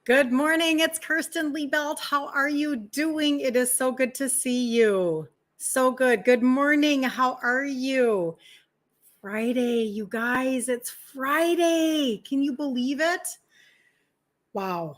Good morning. It's Kirsten Liebelt. How are you doing? It is so good to see you. So good. Good morning. How are you? Friday, you guys. It's Friday. Can you believe it? Wow.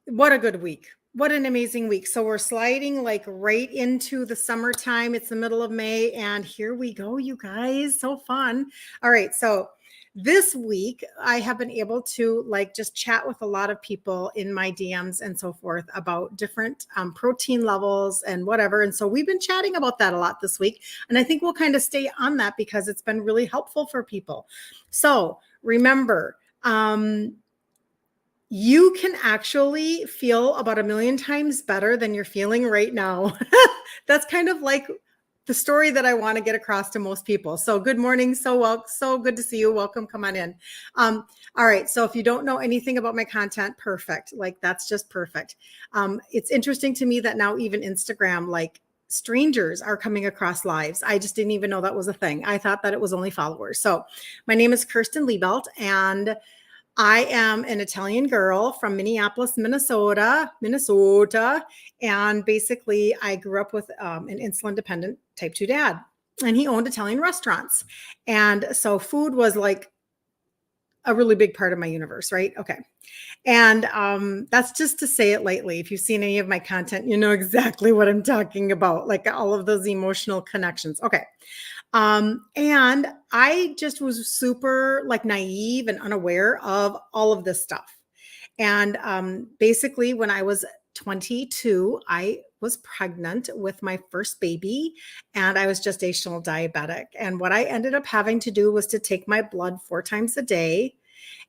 What a good week. What an amazing week. So we're sliding like right into the summertime. It's the middle of May, and here we go, you guys. So fun. All right. So this week I have been able to like just chat with a lot of people in my DMs and so forth about different protein levels and whatever. And so we've been chatting about that a lot this week. And I think we'll kind of stay on that because it's been really helpful for people. So remember, you can actually feel about 1,000,000 times better than you're feeling right now. That's kind of like the story that I want to get across to most people. So good morning. So good to see you. Welcome. Come on in. All right. So if you don't know anything about my content, perfect. Like that's just perfect. It's interesting to me that now even Instagram, like strangers are coming across lives. I just didn't even know that was a thing. I thought that it was only followers. So my name is Kirsten Liebelt, and I am an Italian girl from Minneapolis, Minnesota. And basically, I grew up with an insulin dependent type 2 dad, and he owned Italian restaurants. And so food was like a really big part of my universe, right? Okay. And that's just to say it lightly. If you've seen any of my content, you know exactly what I'm talking about, like all of those emotional connections. Okay. And I just was super like naive and unaware of all of this stuff. And basically, when I was 22, I was pregnant with my first baby, and I was gestational diabetic. And what I ended up having to do was to take my blood 4 times a day.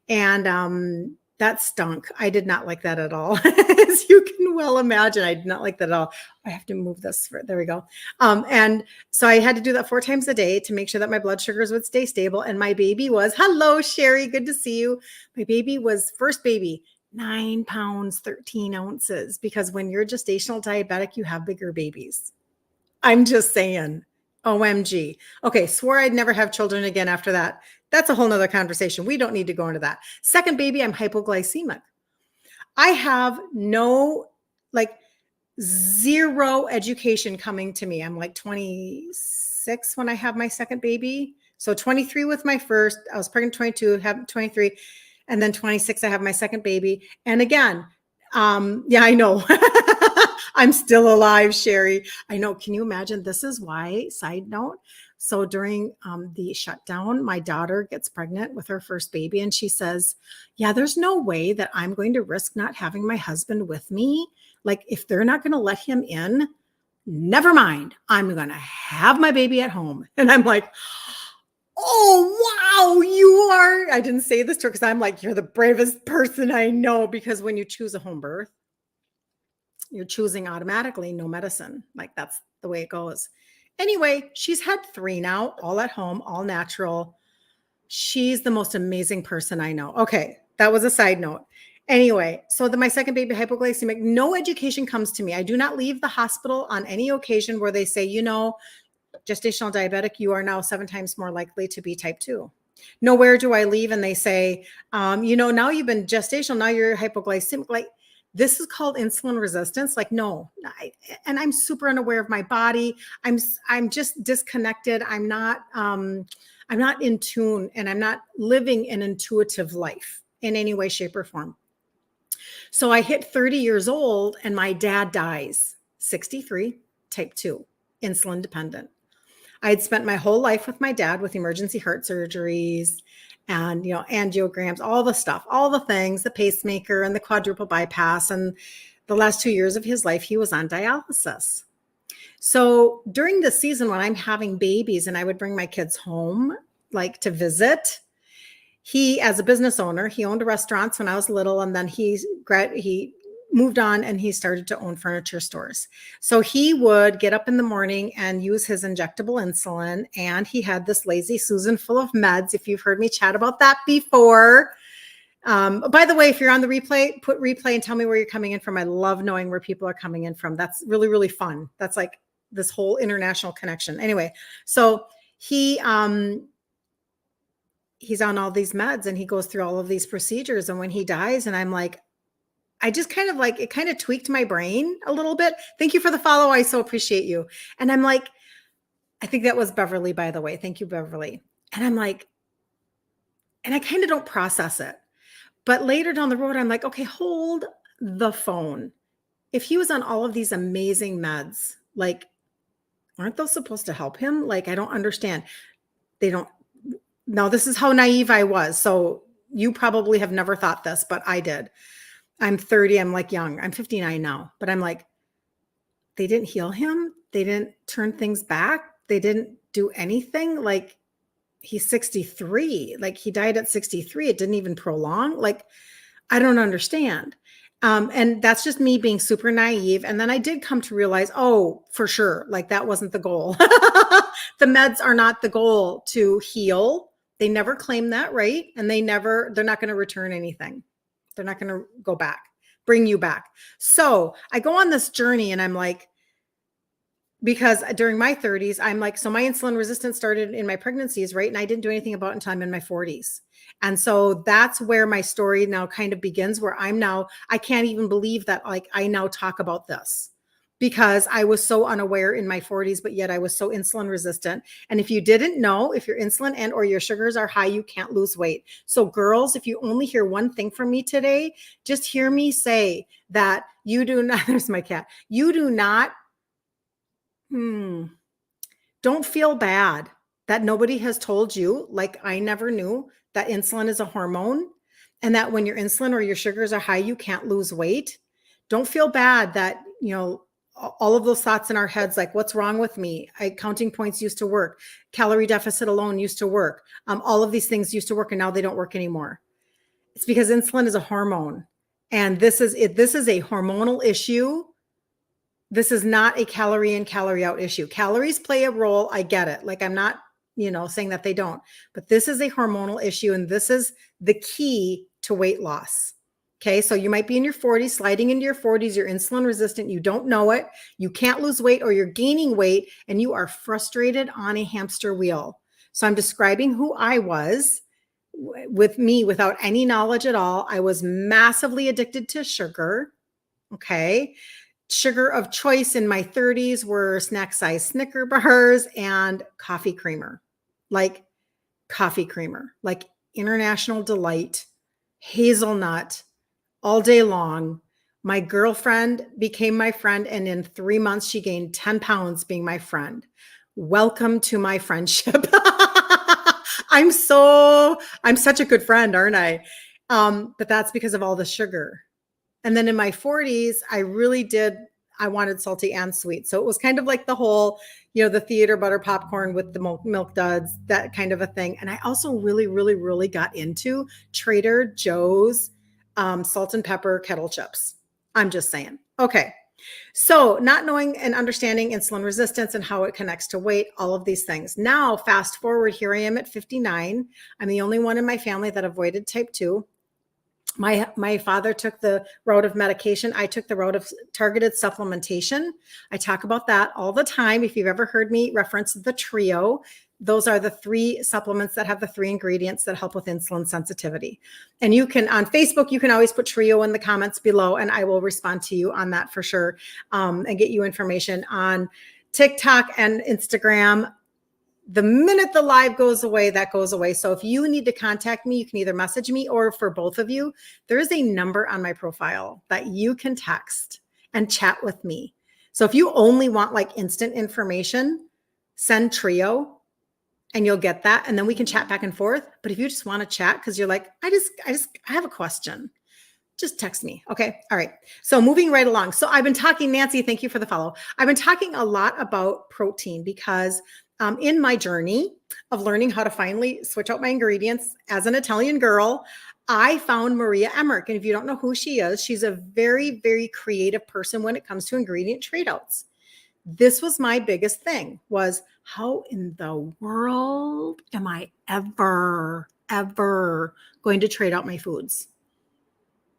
And that stunk. I did not like that at all. As you can well imagine, I did not like that at all. I have to move this. There we go. And so I had to do that 4 times a day to make sure that my blood sugars would stay stable. And my baby was, hello, Sherry. Good to see you. My baby was first baby, 9 pounds, 13 ounces. Because when you're gestational diabetic, you have bigger babies. I'm just saying. OMG. Okay, swore I'd never have children again after that. That's a whole nother conversation. We don't need to go into that. Second baby, I'm hypoglycemic. I have no, like, zero education coming to me. I'm like 26 when I have my second baby. So 23 with my first. I was pregnant 22, have 23, and then 26, I have my second baby. And again, yeah, I know. I'm still alive, Sherry. I know. Can you imagine? This is why, side note. So during the shutdown, my daughter gets pregnant with her first baby, and she says, yeah, there's no way that I'm going to risk not having my husband with me. Like, if they're not going to let him in, never mind. I'm going to have my baby at home. And I'm like, oh, wow, you are. I didn't say this to her because I'm like, you're the bravest person I know, because when you choose a home birth, you're choosing automatically no medicine. Like that's the way it goes. Anyway, she's had 3 now, all at home, all natural. She's the most amazing person I know. Okay, that was a side note. Anyway, so my second baby, hypoglycemic, no education comes to me. I do not leave the hospital on any occasion where they say, you know, gestational diabetic, you are now 7 times more likely to be type 2. Nowhere do I leave and they say, you know, now you've been gestational, now you're hypoglycemic. Like, this is called insulin resistance. Like, no, and I'm super unaware of my body. I'm just disconnected. I'm not in tune, and I'm not living an intuitive life in any way, shape, or form. So I hit 30 years old and my dad dies, 63, type 2, insulin dependent. I had spent my whole life with my dad with emergency heart surgeries and, you know, angiograms, all the stuff, all the things, the pacemaker and the quadruple bypass. And the last 2 years of his life, he was on dialysis. So during the season when I'm having babies and I would bring my kids home, like to visit, he, as a business owner, he owned restaurants when I was little, and then he moved on and he started to own furniture stores. So he would get up in the morning and use his injectable insulin, and he had this Lazy Susan full of meds. If you've heard me chat about that before. By the way, if you're on the replay, put replay and tell me where you're coming in from. I love knowing where people are coming in from. That's really, really fun. That's like this whole international connection. Anyway, so he he's on all these meds and he goes through all of these procedures. And when he dies, and I'm like, I just kind of like, it kind of tweaked my brain a little bit. Thank you for the follow. I so appreciate you. And I'm like, I think that was Beverly, by the way. Thank you, Beverly. And I'm like, and I kind of don't process it. But later down the road, I'm like, okay, hold the phone. If he was on all of these amazing meds, like, aren't those supposed to help him? Like, I don't understand. They don't. Now, this is how naive I was. So you probably have never thought this, but I did. I'm 30. I'm like young. I'm 59 now, but I'm like, they didn't heal him. They didn't turn things back. They didn't do anything. Like, he's 63. Like, he died at 63. It didn't even prolong. Like, I don't understand. And that's just me being super naive. And then I did come to realize, oh, for sure, like that wasn't the goal. The meds are not the goal to heal. They never claim that, right? And they're not going to return anything. They're not going to go back, bring you back. So I go on this journey and I'm like, because during my 30s, I'm like, so my insulin resistance started in my pregnancies, right? And I didn't do anything about it until I'm in my 40s. And so that's where my story now kind of begins, where I can't even believe that like I now talk about this because I was so unaware in my 40s, but yet I was so insulin resistant. And if you didn't know, if your insulin and or your sugars are high, you can't lose weight. So girls, if you only hear one thing from me today, just hear me say that you do not, there's my cat, you do not, don't feel bad that nobody has told you, like I never knew, that insulin is a hormone and that when your insulin or your sugars are high, you can't lose weight. Don't feel bad that, all of those thoughts in our heads, like what's wrong with me? Counting points used to work. Calorie deficit alone used to work. All of these things used to work and now they don't work anymore. It's because insulin is a hormone and this is a hormonal issue. This is not a calorie in, calorie out issue. Calories play a role. I get it. Like I'm not, saying that they don't, but this is a hormonal issue. And this is the key to weight loss. Okay. So you might be in your 40s, sliding into your 40s, you're insulin resistant. You don't know it. You can't lose weight or you're gaining weight and you are frustrated on a hamster wheel. So I'm describing who I was with me without any knowledge at all. I was massively addicted to sugar. Okay. Sugar of choice in my 30s were snack size Snicker bars and coffee creamer, like International Delight, hazelnut all day long. My girlfriend became my friend. And in 3 months, she gained 10 pounds being my friend. Welcome to my friendship. I'm such a good friend, aren't I? But that's because of all the sugar. And then in my 40s, I wanted salty and sweet. So it was kind of like the whole, the theater butter popcorn with the milk duds, that kind of a thing. And I also really, really, really got into Trader Joe's salt and pepper kettle chips. I'm just saying. Okay. So not knowing and understanding insulin resistance and how it connects to weight, all of these things. Now, fast forward, here I am at 59. I'm the only one in my family that avoided type 2. My father took the road of medication. I took the road of targeted supplementation. I talk about that all the time. If you've ever heard me reference the trio, those are the 3 supplements that have the 3 ingredients that help with insulin sensitivity. And you can, on Facebook, you can always put trio in the comments below and I will respond to you on that for sure, and get you information on TikTok and Instagram. The minute the live goes away, that goes away. So if you need to contact me, you can either message me or for both of you, there is a number on my profile that you can text and chat with me. So if you only want like instant information, send trio and you'll get that. And then we can chat back and forth. But if you just want to chat, because you're like, I have a question, just text me. Okay. All right. So moving right along. So I've been talking, Nancy, thank you for the follow. I've been talking a lot about protein because in my journey of learning how to finally switch out my ingredients as an Italian girl, I found Maria Emmerich. And if you don't know who she is, she's a very, very creative person when it comes to ingredient trade outs. This was my biggest thing, was how in the world am I ever going to trade out my foods?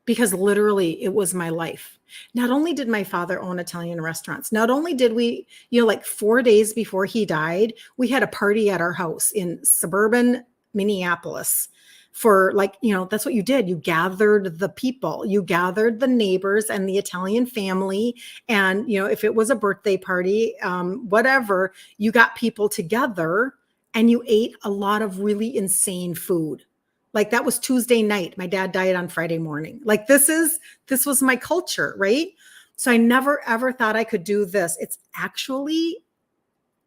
Because literally it was my life. Not only did my father own Italian restaurants, not only did we, like 4 days before he died, we had a party at our house in suburban Minneapolis for like, that's what you did. You gathered the people, you gathered the neighbors and the Italian family. And, if it was a birthday party, whatever, you got people together and you ate a lot of really insane food. Like that was Tuesday night. My dad died on Friday morning. Like this was my culture, right? So I never ever thought I could do this. It's actually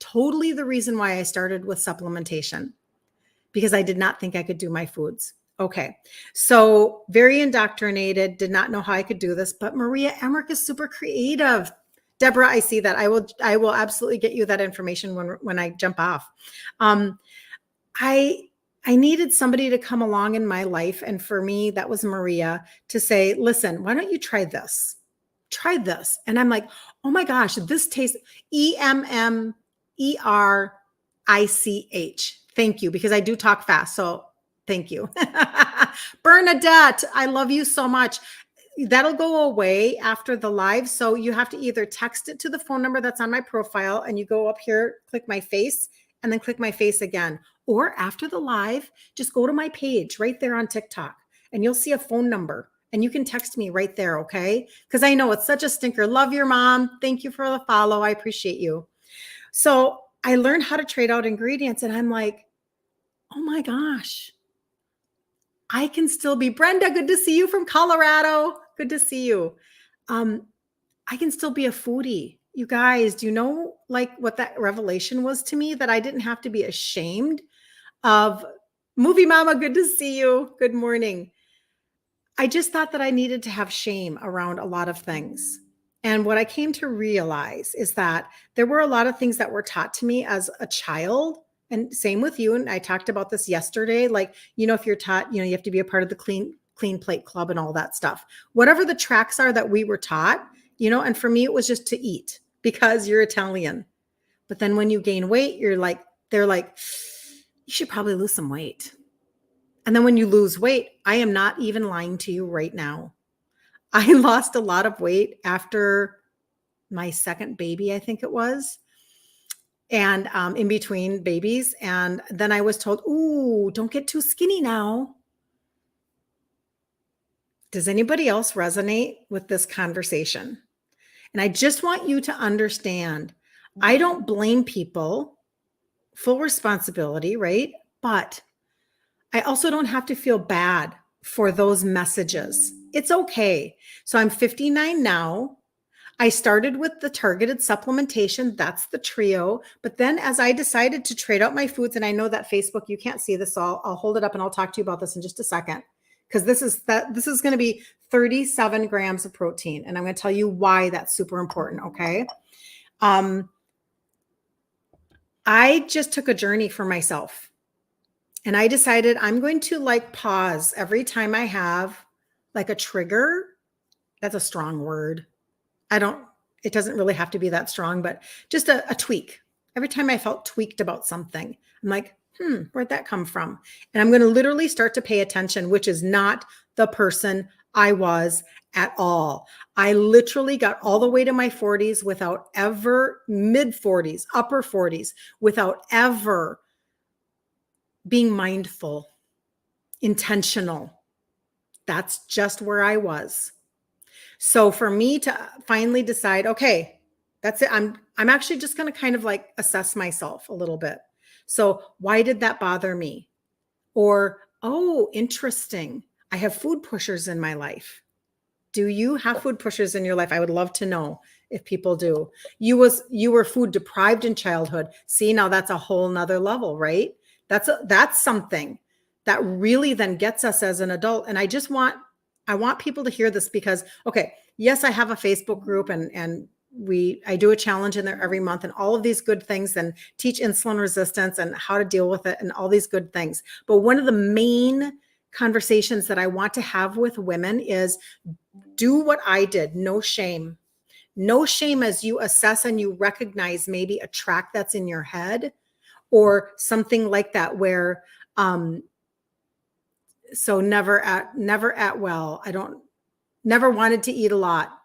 totally the reason why I started with supplementation, because I did not think I could do my foods. Okay. So very indoctrinated, did not know how I could do this, but Maria Emmerich is super creative. Deborah, I see that. I will absolutely get you that information when I jump off. I needed somebody to come along in my life. And for me, that was Maria, to say, listen, why don't you try this? Try this. And I'm like, oh my gosh, this tastes EMMERICH. Thank you, because I do talk fast. So thank you. Bernadette, I love you so much. That'll go away after the live. So you have to either text it to the phone number that's on my profile, and you go up here, click my face, and then click my face again. Or after the live, just go to my page right there on TikTok, and you'll see a phone number, and you can text me right there, okay? Because I know it's such a stinker. Love your mom. Thank you for the follow. I appreciate you. So I learned how to trade out ingredients, and I'm like, oh my gosh, I can still be Brenda. Good to see you from Colorado. Good to see you. I can still be a foodie. You guys, do you know like what that revelation was to me? That I didn't have to be ashamed of. Movie Mama, good to see you. Good morning. I just thought that I needed to have shame around a lot of things. And what I came to realize is that there were a lot of things that were taught to me as a child. And same with you. And I talked about this yesterday. Like, if you're taught, you have to be a part of the clean plate club and all that stuff. Whatever the tracks are that we were taught, and for me, it was just to eat because you're Italian. But then when you gain weight, they're like, you should probably lose some weight. And then when you lose weight, I am not even lying to you right now. I lost a lot of weight after my second baby, I think it was. And in between babies. And then I was told, ooh, don't get too skinny now. Does anybody else resonate with this conversation? And I just want you to understand, I don't blame people, full responsibility, right? But I also don't have to feel bad for those messages. It's okay. So I'm 59 now. I started with the targeted supplementation. That's the trio. But then as I decided to trade out my foods, and I know that Facebook, you can't see this, so I'll hold it up and I'll talk to you about this in just a second. Because this is going to be 37 grams of protein. And I'm going to tell you why that's super important. Okay. I just took a journey for myself. And I decided I'm going to pause every time I have a trigger. That's a strong word. It doesn't really have to be that strong, but just a tweak. Every time I felt tweaked about something, I'm like, where'd that come from? And I'm going to literally start to pay attention, which is not the person I was at all. I literally got all the way to my 40s without ever, mid 40s, upper 40s, without ever being mindful, intentional. That's just where I was. So for me to finally decide, okay, that's it. I'm actually just going to kind of assess myself a little bit. So why did that bother me? Or, oh, interesting. I have food pushers in my life. Do you have food pushers in your life? I would love to know if people do. You were food deprived in childhood. See, now that's a whole nother level, right? That's something that really then gets us as an adult. And I want people to hear this because, okay, yes, I have a Facebook group and I do a challenge in there every month and all of these good things and teach insulin resistance and how to deal with it and all these good things. But one of the main conversations that I want to have with women is do what I did. No shame. No shame as you assess and you recognize maybe a track that's in your head or something like that where, so never at well. Never wanted to eat a lot.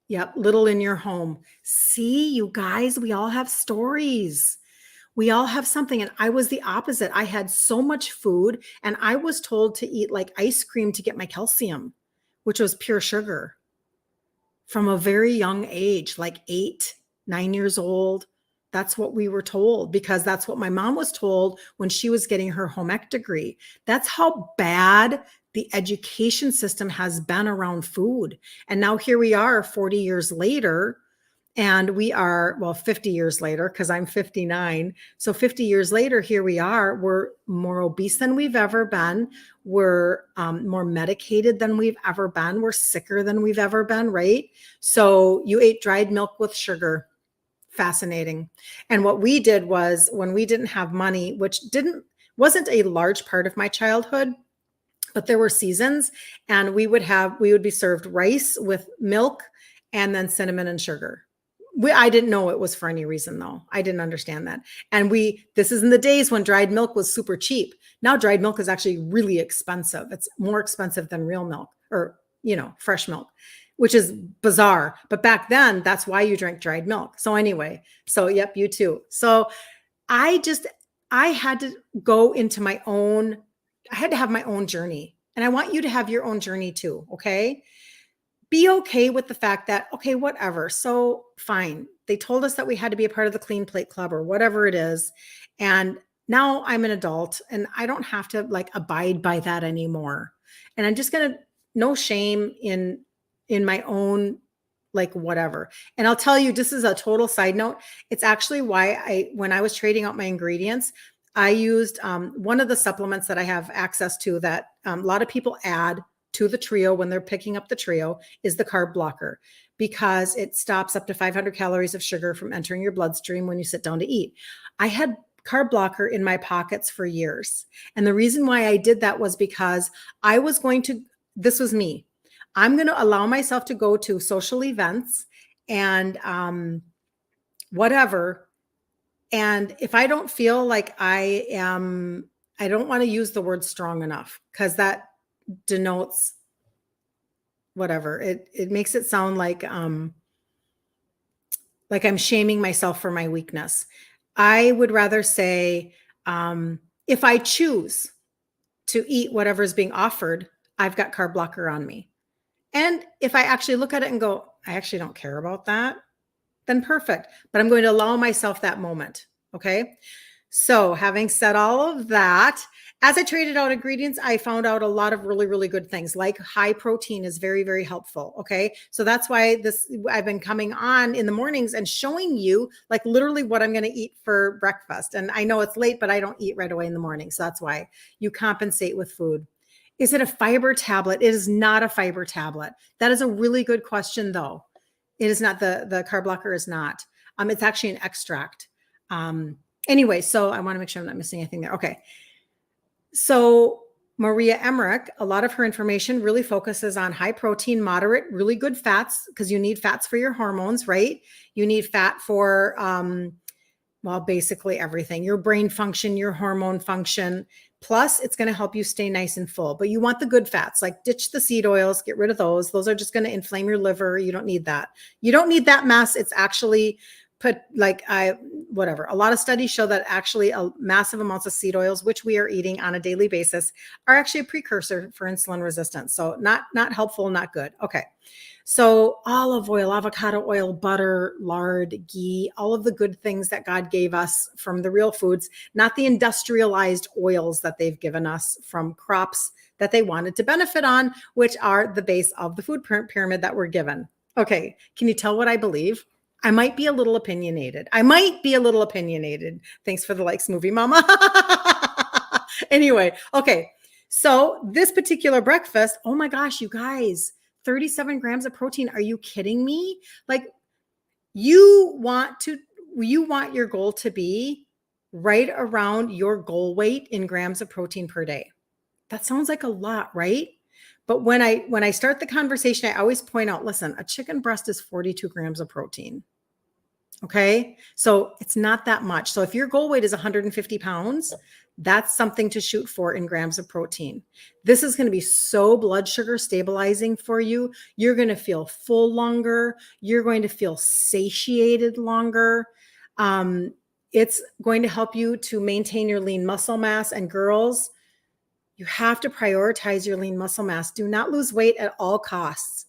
Yep. Little in your home. See, you guys, we all have stories. We all have something. And I was the opposite. I had so much food and I was told to eat like ice cream to get my calcium, which was pure sugar from a very young age, like 8, 9 years old. That's what we were told because that's what my mom was told when she was getting her home ec degree. That's how bad the education system has been around food. And now here we are 40 years later, and we are, well, 50 years later, because I'm 59. So 50 years later, here we are. We're more obese than we've ever been. We're more medicated than we've ever been. We're sicker than we've ever been, right? So you ate dried milk with sugar. Fascinating. And what we did was when we didn't have money, which wasn't a large part of my childhood, but there were seasons, and we would be served rice with milk and then cinnamon and sugar. I didn't know it was for any reason though. I didn't understand that. And this is in the days when dried milk was super cheap. Now dried milk is actually really expensive. It's more expensive than real milk or, fresh milk, which is bizarre. But back then, that's why you drank dried milk. So anyway, yep, you too. So I had to go into I had to have my own journey. And I want you to have your own journey too. Okay. Be okay with the fact that, okay, whatever. So fine. They told us that we had to be a part of the Clean Plate Club or whatever it is. And now I'm an adult and I don't have to like abide by that anymore. And I'm just going to, no shame in my own, like whatever. And I'll tell you, this is a total side note. It's actually why when I was trading out my ingredients, I used one of the supplements that I have access to that a lot of people add to the trio when they're picking up the trio is the carb blocker, because it stops up to 500 calories of sugar from entering your bloodstream when you sit down to eat. I had carb blocker in my pockets for years. And the reason why I did that was because this was me. I'm going to allow myself to go to social events and whatever. And if I don't feel like I don't want to use the word strong enough because that denotes whatever. It makes it sound like I'm shaming myself for my weakness. I would rather say, if I choose to eat whatever's being offered, I've got carb blocker on me. And if I actually look at it and go, I actually don't care about that, then perfect. But I'm going to allow myself that moment. Okay. So having said all of that, as I traded out ingredients, I found out a lot of really, really good things, like high protein is very, very helpful. Okay. So that's why I've been coming on in the mornings and showing you like literally what I'm going to eat for breakfast. And I know it's late, but I don't eat right away in the morning. So that's why you compensate with food. Is it a fiber tablet? It is not a fiber tablet. That is a really good question though. It is not, the carb blocker is not. It's actually an extract. Anyway, so I want to make sure I'm not missing anything there. Okay. So Maria Emmerich, a lot of her information really focuses on high protein, moderate, really good fats, because you need fats for your hormones, right? You need fat for, basically everything, your brain function, your hormone function. Plus, it's going to help you stay nice and full. But you want the good fats, like ditch the seed oils, get rid of those. Those are just going to inflame your liver. You don't need that. You don't need that mess. It's actually whatever. A lot of studies show that actually massive amounts of seed oils, which we are eating on a daily basis, are actually a precursor for insulin resistance. So not helpful, not good. Okay. So olive oil, avocado oil, butter, lard, ghee, all of the good things that God gave us from the real foods, not the industrialized oils that they've given us from crops that they wanted to benefit on, which are the base of the food pyramid that we're given. Okay. Can you tell what I believe? I might be a little opinionated. Thanks for the likes, movie mama. Anyway, okay. So this particular breakfast, oh my gosh, you guys, 37 grams of protein. Are you kidding me? Like you want your goal to be right around your goal weight in grams of protein per day. That sounds like a lot, right? But when I start the conversation, I always point out, listen, a chicken breast is 42 grams of protein. Okay. So it's not that much. So if your goal weight is 150 pounds, that's something to shoot for in grams of protein. This is going to be so blood sugar stabilizing for you. You're going to feel full longer. You're going to feel satiated longer. It's going to help you to maintain your lean muscle mass. And girls, you have to prioritize your lean muscle mass. Do not lose weight at all costs.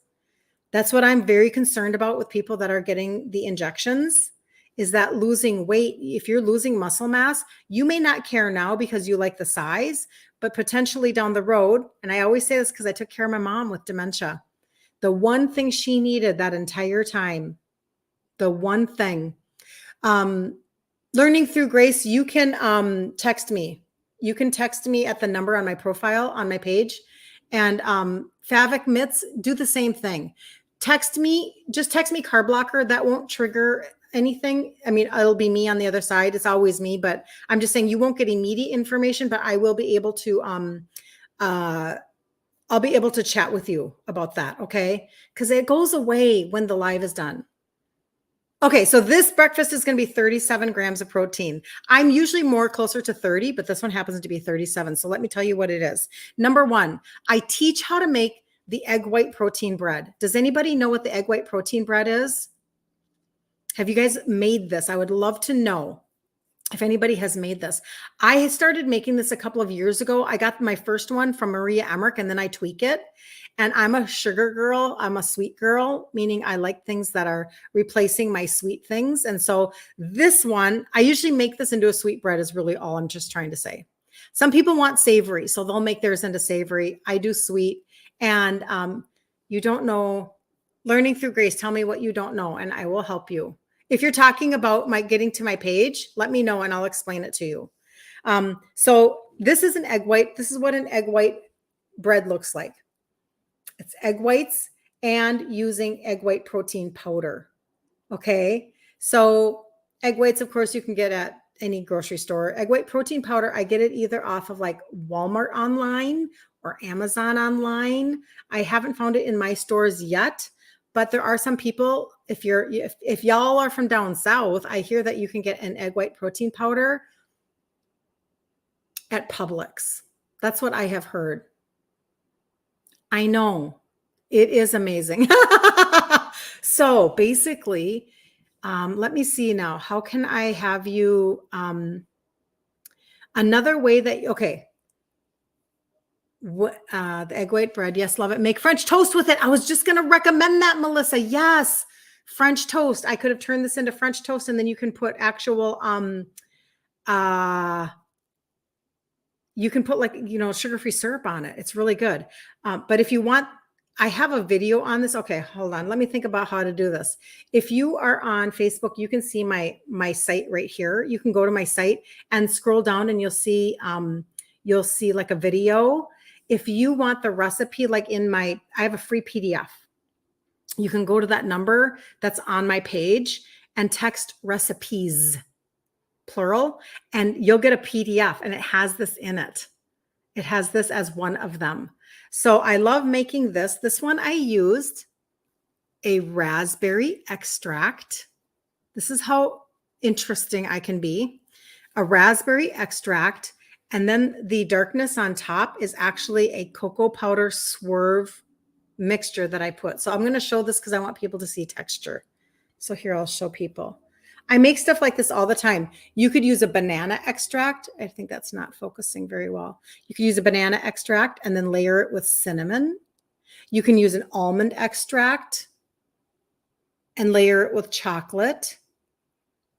That's what I'm very concerned about with people that are getting the injections, is that losing weight. If you're losing muscle mass, you may not care now because you like the size, but potentially down the road, and I always say this because I took care of my mom with dementia. The one thing she needed that entire time, the one thing, Learning Through Grace, you can text me. You can text me at the number on my profile on my page. And Favic Mitts, do the same thing. Text me, just text me carb blocker. That won't trigger anything. I mean, it'll be me on the other side. It's always me, but I'm just saying you won't get immediate information, but I will be able to I'll be able to chat with you about that, okay? Because it goes away when the live is done. Okay, so this breakfast is going to be 37 grams of protein. I'm usually more closer to 30, but this one happens to be 37. So let me tell you what it is. Number one, I teach how to make the egg white protein bread. Does anybody know what the egg white protein bread is? Have you guys made this? I would love to know if anybody has made this. I had started making this a couple of years ago. I got my first one from Maria Emmerich, and then I tweak it. And I'm a sugar girl. I'm a sweet girl, meaning I like things that are replacing my sweet things. And so this one, I usually make this into a sweet bread is really all I'm just trying to say. Some people want savory, so they'll make theirs into savory. I do sweet. And you don't know, Learning Through Grace, tell me what you don't know, and I will help you. If you're talking about getting to my page, let me know and I'll explain it to you. So this is an egg white. This is what an egg white bread looks like. It's egg whites and using egg white protein powder. Okay. So egg whites, of course, you can get at any grocery store. Egg white protein powder, I get it either off of like Walmart online or Amazon online. I haven't found it in my stores yet. But there are some people, if y'all are from down south, I hear that you can get an egg white protein powder at Publix. That's what I have heard. I know. It is amazing. So basically, let me see now. How can I have you, another way that, okay. The egg white bread. Yes, love it. Make French toast with it. I was just going to recommend that, Melissa. Yes. French toast. I could have turned this into French toast, and then you can put actual, you can put like, sugar-free syrup on it. It's really good. But if you want, I have a video on this. Okay, hold on. Let me think about how to do this. If you are on Facebook, you can see my site right here. You can go to my site and scroll down and you'll see like a video. If you want the recipe, like I have a free PDF. You can go to that number that's on my page and text recipes, plural, and you'll get a PDF and it has this in it. It has this as one of them. So I love making this. This one I used a raspberry extract. This is how interesting I can be. A raspberry extract. And then the darkness on top is actually a cocoa powder swerve mixture that I put. So I'm going to show this because I want people to see texture. So here, I'll show people. I make stuff like this all the time. You could use a banana extract. I think that's not focusing very well. You could use a banana extract and then layer it with cinnamon. You can use an almond extract and layer it with chocolate.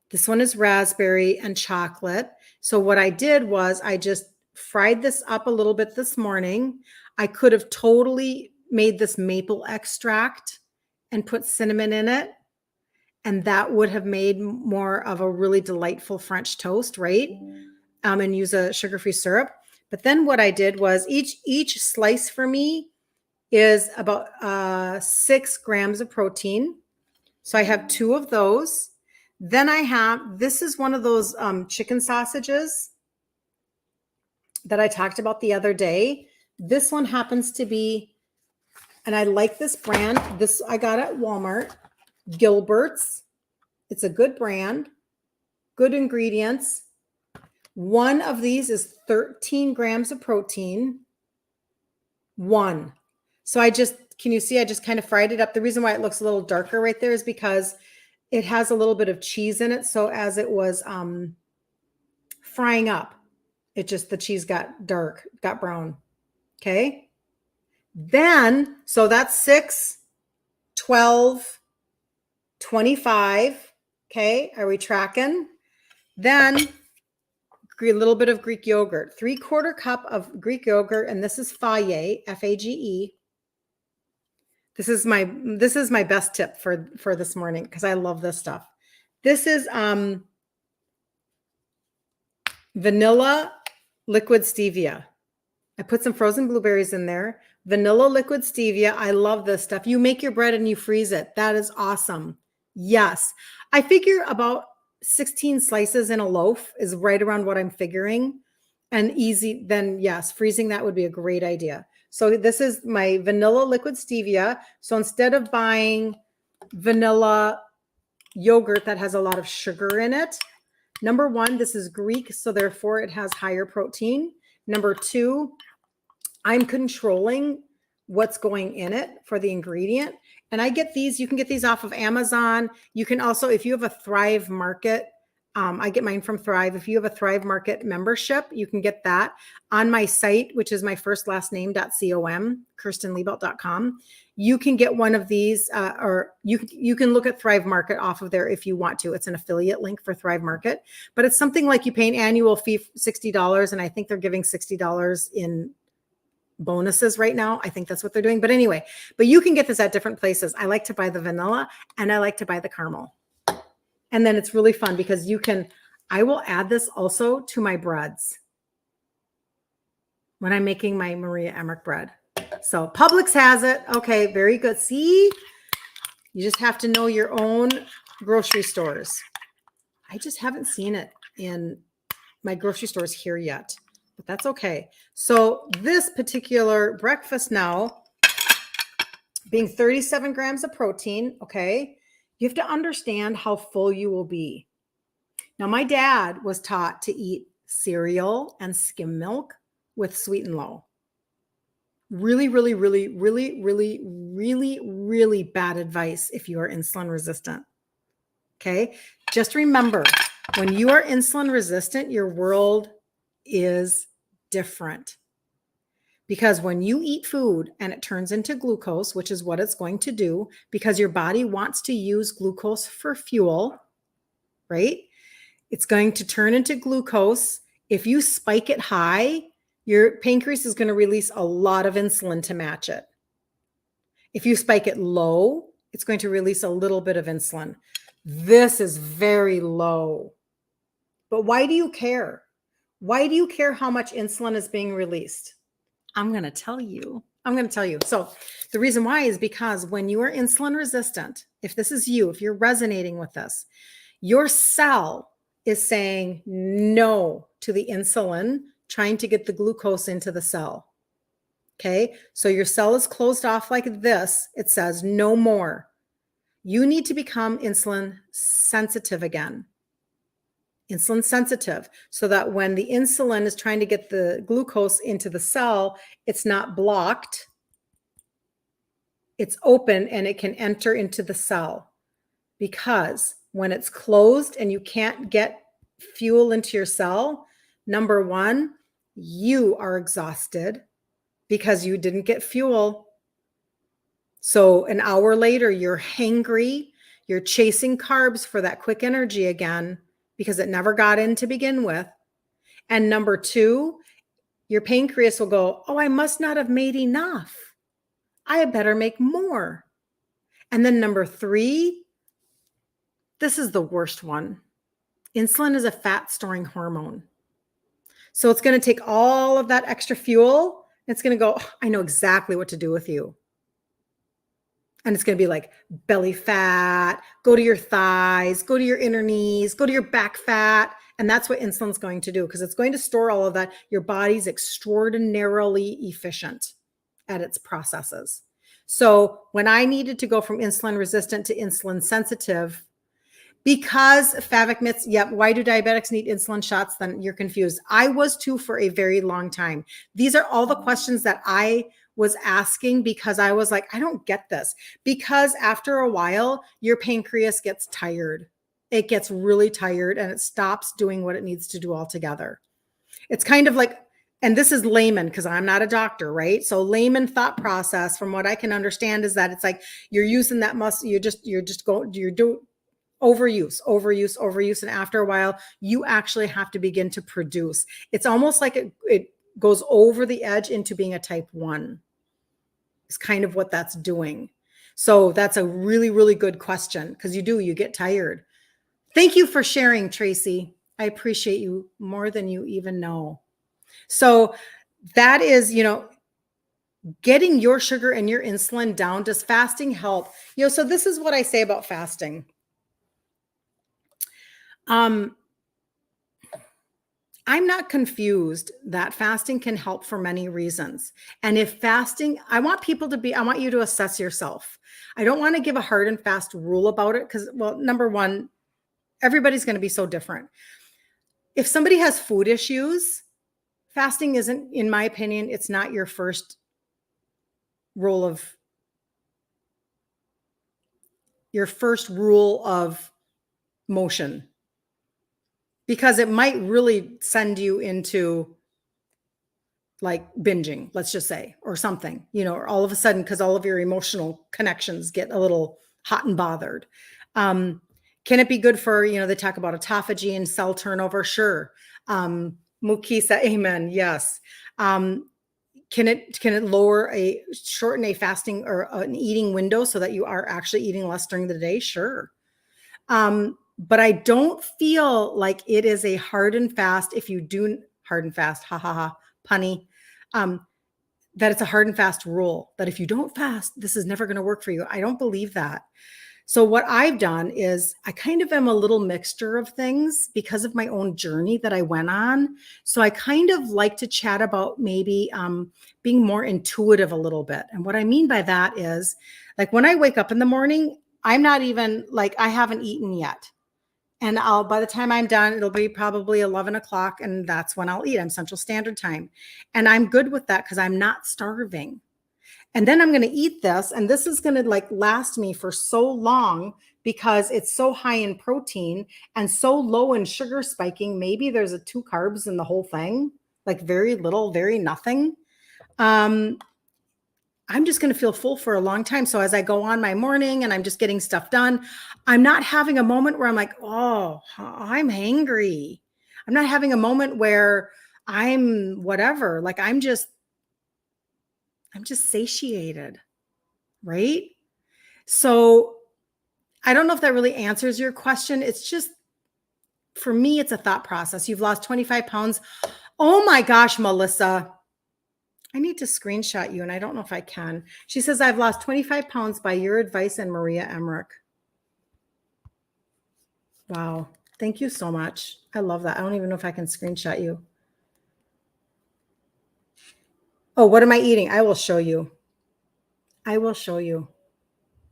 This one is raspberry and chocolate. So what I did was I just fried this up a little bit this morning. I could have totally made this maple extract and put cinnamon in it. And that would have made more of a really delightful French toast, right? And use a sugar-free syrup. But then what I did was each slice for me is about 6 grams of protein. So I have 2 of those. Then this is one of those chicken sausages that I talked about the other day. This one happens to be, and I like this brand. This I got at Walmart, Gilbert's. It's a good brand, good ingredients. One of these is 13 grams of protein. One. So can you see, I just kind of fried it up. The reason why it looks a little darker right there is because it has a little bit of cheese in it. So as it was frying up, the cheese got dark, got brown. Okay. Then, so that's 6, 12, 25. Okay. Are we tracking? Then a little bit of Greek yogurt, 3/4 cup of Greek yogurt. And this is Fage, Fage. This is my best tip for this morning, because I love this stuff. This is vanilla liquid stevia. I put some frozen blueberries in there. Vanilla liquid stevia. I love this stuff. You make your bread and you freeze it. That is awesome. Yes. I figure about 16 slices in a loaf is right around what I'm figuring. And easy, then yes, freezing that would be a great idea. So this is my vanilla liquid stevia. So instead of buying vanilla yogurt that has a lot of sugar in it, number one, this is Greek, so therefore it has higher protein. Number two, I'm controlling what's going in it for the ingredient. And I get these, you can get these off of Amazon. You can also, if you have a Thrive Market, I get mine from Thrive. If you have a Thrive Market membership, you can get that on my site, which is my first last name.com, KirstenLiebelt.com. You can get one of these, or you can look at Thrive Market off of there if you want to. It's an affiliate link for Thrive Market, but it's something like you pay an annual fee, $60, and I think they're giving $60 in bonuses right now. I think that's what they're doing. But anyway, but you can get this at different places. I like to buy the vanilla and I like to buy the caramel. And then it's really fun because I will add this also to my breads when I'm making my Maria Emmerich bread. So Publix has it. Okay, very good. See, you just have to know your own grocery stores. I just haven't seen it in my grocery stores here yet, but that's okay. So this particular breakfast now, being 37 grams of protein, okay, you have to understand how full you will be. Now, my dad was taught to eat cereal and skim milk with sweet and low. Really, really, really, really, really, really, really bad advice if you are insulin resistant. Okay. Just remember, when you are insulin resistant, your world is different. Because when you eat food and it turns into glucose, which is what it's going to do, because your body wants to use glucose for fuel, right? It's going to turn into glucose. If you spike it high, your pancreas is going to release a lot of insulin to match it. If you spike it low, it's going to release a little bit of insulin. This is very low. But why do you care? Why do you care how much insulin is being released? I'm going to tell you. So the reason why is because when you are insulin resistant, if this is you, if you're resonating with this, your cell is saying no to the insulin, trying to get the glucose into the cell. Okay. So your cell is closed off like this. It says no more. You need to become insulin sensitive again. Insulin sensitive, so that when the insulin is trying to get the glucose into the cell, it's not blocked. It's open and it can enter into the cell. Because when it's closed and you can't get fuel into your cell, number one, you are exhausted because you didn't get fuel. So an hour later, you're hangry, you're chasing carbs for that quick energy again, because it never got in to begin with. And number two, your pancreas will go, oh, I must not have made enough. I had better make more. And then number three, this is the worst one. Insulin is a fat storing hormone. So it's going to take all of that extra fuel. And it's going to go, oh, I know exactly what to do with you. And it's going to be like belly fat, go to your thighs, go to your inner knees, go to your back fat. And that's what insulin's going to do, because it's going to store all of that. Your body's extraordinarily efficient at its processes. So when I needed to go from insulin resistant to insulin sensitive, because Favik myths, yep, why do diabetics need insulin shots? Then you're confused. I was too for a very long time. These are all the questions that I was asking because I was like, I don't get this. Because after a while, your pancreas gets tired. It gets really tired and it stops doing what it needs to do altogether. It's kind of like, and this is layman because I'm not a doctor, right? So layman thought process, from what I can understand, is that it's like you're using that muscle, you're doing overuse. And after a while, you actually have to begin to produce. It's almost like it goes over the edge into being a type 1. It's kind of what that's doing. So that's a really, really good question, because you get tired. Thank you for sharing, Tracy. I appreciate you more than you even know. So that is, getting your sugar and your insulin down. Does fasting help? So this is what I say about fasting. I'm not confused that fasting can help for many reasons. And if fasting, I want you to assess yourself. I don't want to give a hard and fast rule about it because, well, number one, everybody's going to be so different. If somebody has food issues, fasting isn't, in my opinion, it's not your first rule of motion, because it might really send you into like binging, let's just say, or something, or all of a sudden, because all of your emotional connections get a little hot and bothered. Can it be good for, they talk about autophagy and cell turnover? Sure. Mukisa, amen. Yes. Can it shorten a fasting or an eating window so that you are actually eating less during the day? Sure. But I don't feel like it is a hard and fast, if you do hard and fast, punny, that it's a hard and fast rule that if you don't fast, this is never going to work for you. I don't believe that. So what I've done is I kind of am a little mixture of things because of my own journey that I went on. So I kind of like to chat about maybe being more intuitive a little bit. And what I mean by that is, like, when I wake up in the morning, I'm not even like, I haven't eaten yet. And by the time I'm done, it'll be probably 11 o'clock. And that's when I'll eat. I'm Central Standard Time. And I'm good with that because I'm not starving. And then I'm going to eat this. And this is going to like last me for so long because it's so high in protein and so low in sugar spiking. Maybe there's 2 carbs in the whole thing, like very little, very nothing. I'm just going to feel full for a long time. So as I go on my morning and I'm just getting stuff done, I'm not having a moment where I'm like, oh, I'm hangry. I'm not having a moment where I'm whatever. Like I'm just satiated, right? So I don't know if that really answers your question. It's just, for me, it's a thought process. You've lost 25 pounds. Oh my gosh, Melissa. I need to screenshot you, and I don't know if I can. She says, I've lost 25 pounds by your advice and Maria Emmerich. Wow. Thank you so much. I love that. I don't even know if I can screenshot you. Oh, what am I eating? I will show you. I will show you.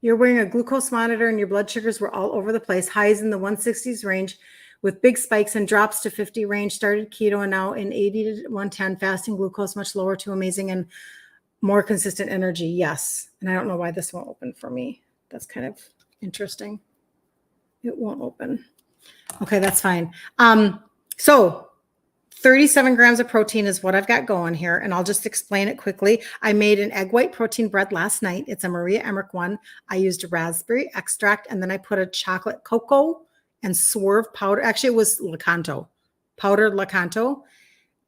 You're wearing a glucose monitor and your blood sugars were all over the place. Highs in the 160s range with big spikes and drops to 50 range. Started keto and now in 80 to 110. Fasting glucose much lower to amazing and more consistent energy. Yes. And I don't know why this won't open for me. That's kind of interesting. It won't open. Okay, that's fine. So 37 grams of protein is what I've got going here, and I'll just explain it quickly. I made an egg white protein bread last night. It's a Maria Emmerich one. I used raspberry extract, and then I put a chocolate cocoa and swerve powder. Actually, it was Lakanto, powdered Lakanto,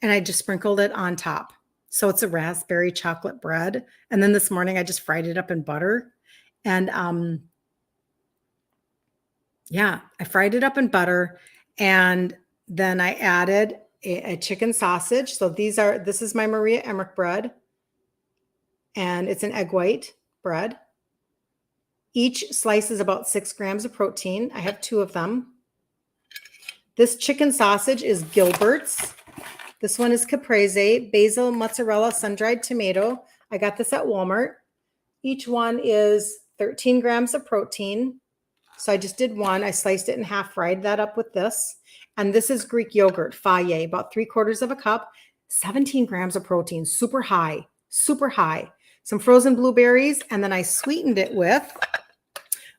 and I just sprinkled it on top. So it's a raspberry chocolate bread. And then this morning, I just fried it up in butter. And I fried it up in butter, and then I added a chicken sausage. So this is my Maria Emmerich bread, and it's an egg white bread. Each slice is about 6 grams of protein. I have 2 of them. This chicken sausage is Gilbert's. This one is caprese, basil, mozzarella, sun-dried tomato. I got this at Walmart. Each one is 13 grams of protein. So I just did one. I sliced it in half, fried that up with this. And this is Greek yogurt, Faye, about 3/4 of a cup, 17 grams of protein, super high, super high. some frozen blueberries, and then I sweetened it with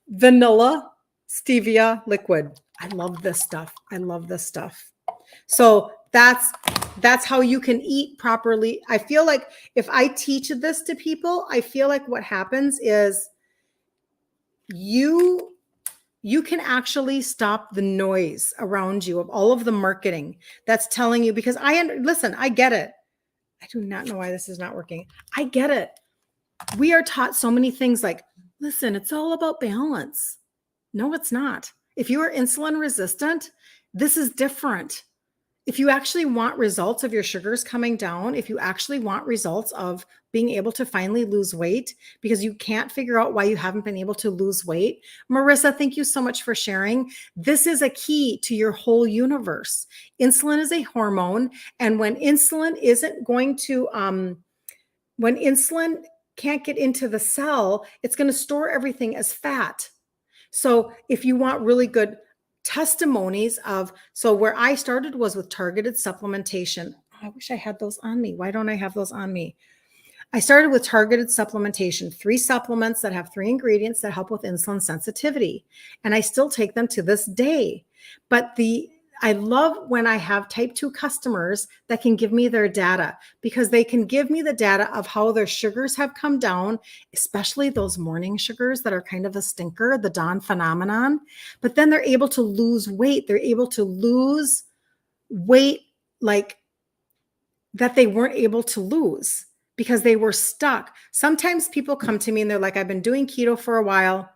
vanilla stevia liquid. I love this stuff. I love this stuff. So that's how you can eat properly. I feel like if I teach this to people, I feel like what happens is you can actually stop the noise around you of all of the marketing that's telling you, because listen, I get it. I do not know why this is not working. I get it. We are taught so many things like, listen, it's all about balance. No, it's not. If you are insulin resistant, this is different. If you actually want results of your sugars coming down, if you actually want results of being able to finally lose weight because you can't figure out why you haven't been able to lose weight. Marissa, thank you so much for sharing. This is a key to your whole universe. Insulin is a hormone. And when insulin when insulin can't get into the cell, it's going to store everything as fat. So if you want really good testimonies so where I started was with targeted supplementation. I wish I had those on me. Why don't I have those on me? I started with targeted supplementation, 3 supplements that have 3 ingredients that help with insulin sensitivity. And I still take them to this day. But I love when I have type 2 customers that can give me their data, because they can give me the data of how their sugars have come down, especially those morning sugars that are kind of a stinker, the dawn phenomenon. But then they're able to lose weight. They're able to lose weight like that they weren't able to lose because they were stuck. Sometimes people come to me and they're like, I've been doing keto for a while,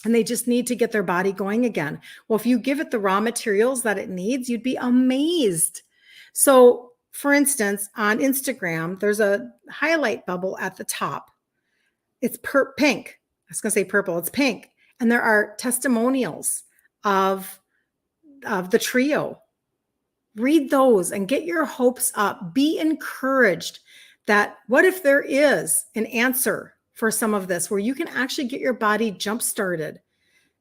and they just need to get their body going again. Well, if you give it the raw materials that it needs, you'd be amazed. So for instance, on Instagram, there's a highlight bubble at the top. It's pink. I was going to say purple. It's pink. And there are testimonials of the trio. Read those and get your hopes up. Be encouraged that what if there is an answer for some of this where you can actually get your body jump started.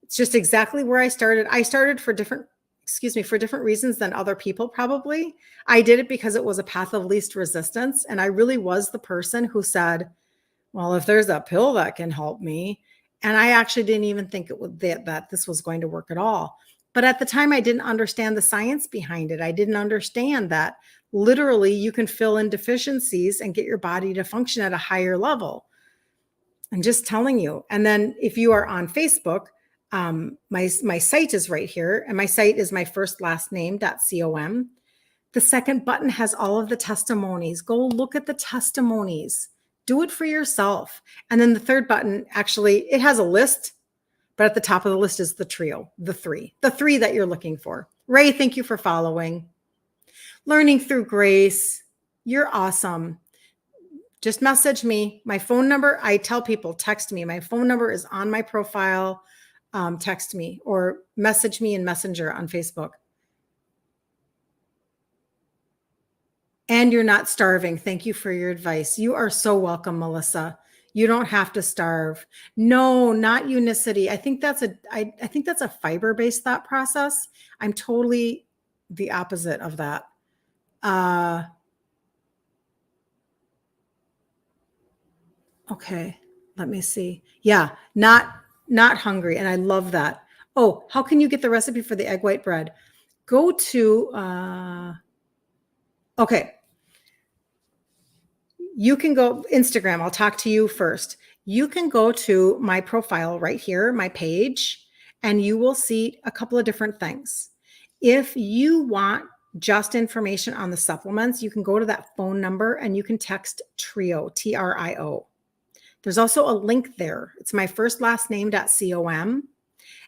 It's just exactly where I started. I started for different reasons than other people probably. I did it because it was a path of least resistance. And I really was the person who said, well, if there's a pill that can help me. And I actually didn't even think that this was going to work at all. But at the time, I didn't understand the science behind it. I didn't understand that literally you can fill in deficiencies and get your body to function at a higher level. I'm just telling you. And then if you are on Facebook, my site is right here. And my site is my first last name.com. The second button has all of the testimonies. Go look at the testimonies. Do it for yourself. And then the third button, actually, it has a list, but at the top of the list is the trio, the three that you're looking for. Ray, thank you for following. Learning through grace. You're awesome. Just message me. My phone number, I tell people, text me. My phone number is on my profile. Text me or message me in Messenger on Facebook. And you're not starving. Thank you for your advice. You are so welcome, Melissa. You don't have to starve. No, not unicity. I think that's a fiber-based thought process. I'm totally the opposite of that. Okay, let me see. Yeah, not hungry. And I love that. Oh, how can you get the recipe for the egg white bread? Go to, okay. You can go Instagram. I'll talk to you first. You can go to my profile right here, my page, and you will see a couple of different things. If you want just information on the supplements, you can go to that phone number and you can text TRIO, TRIO. There's also a link there. It's my first last name.com.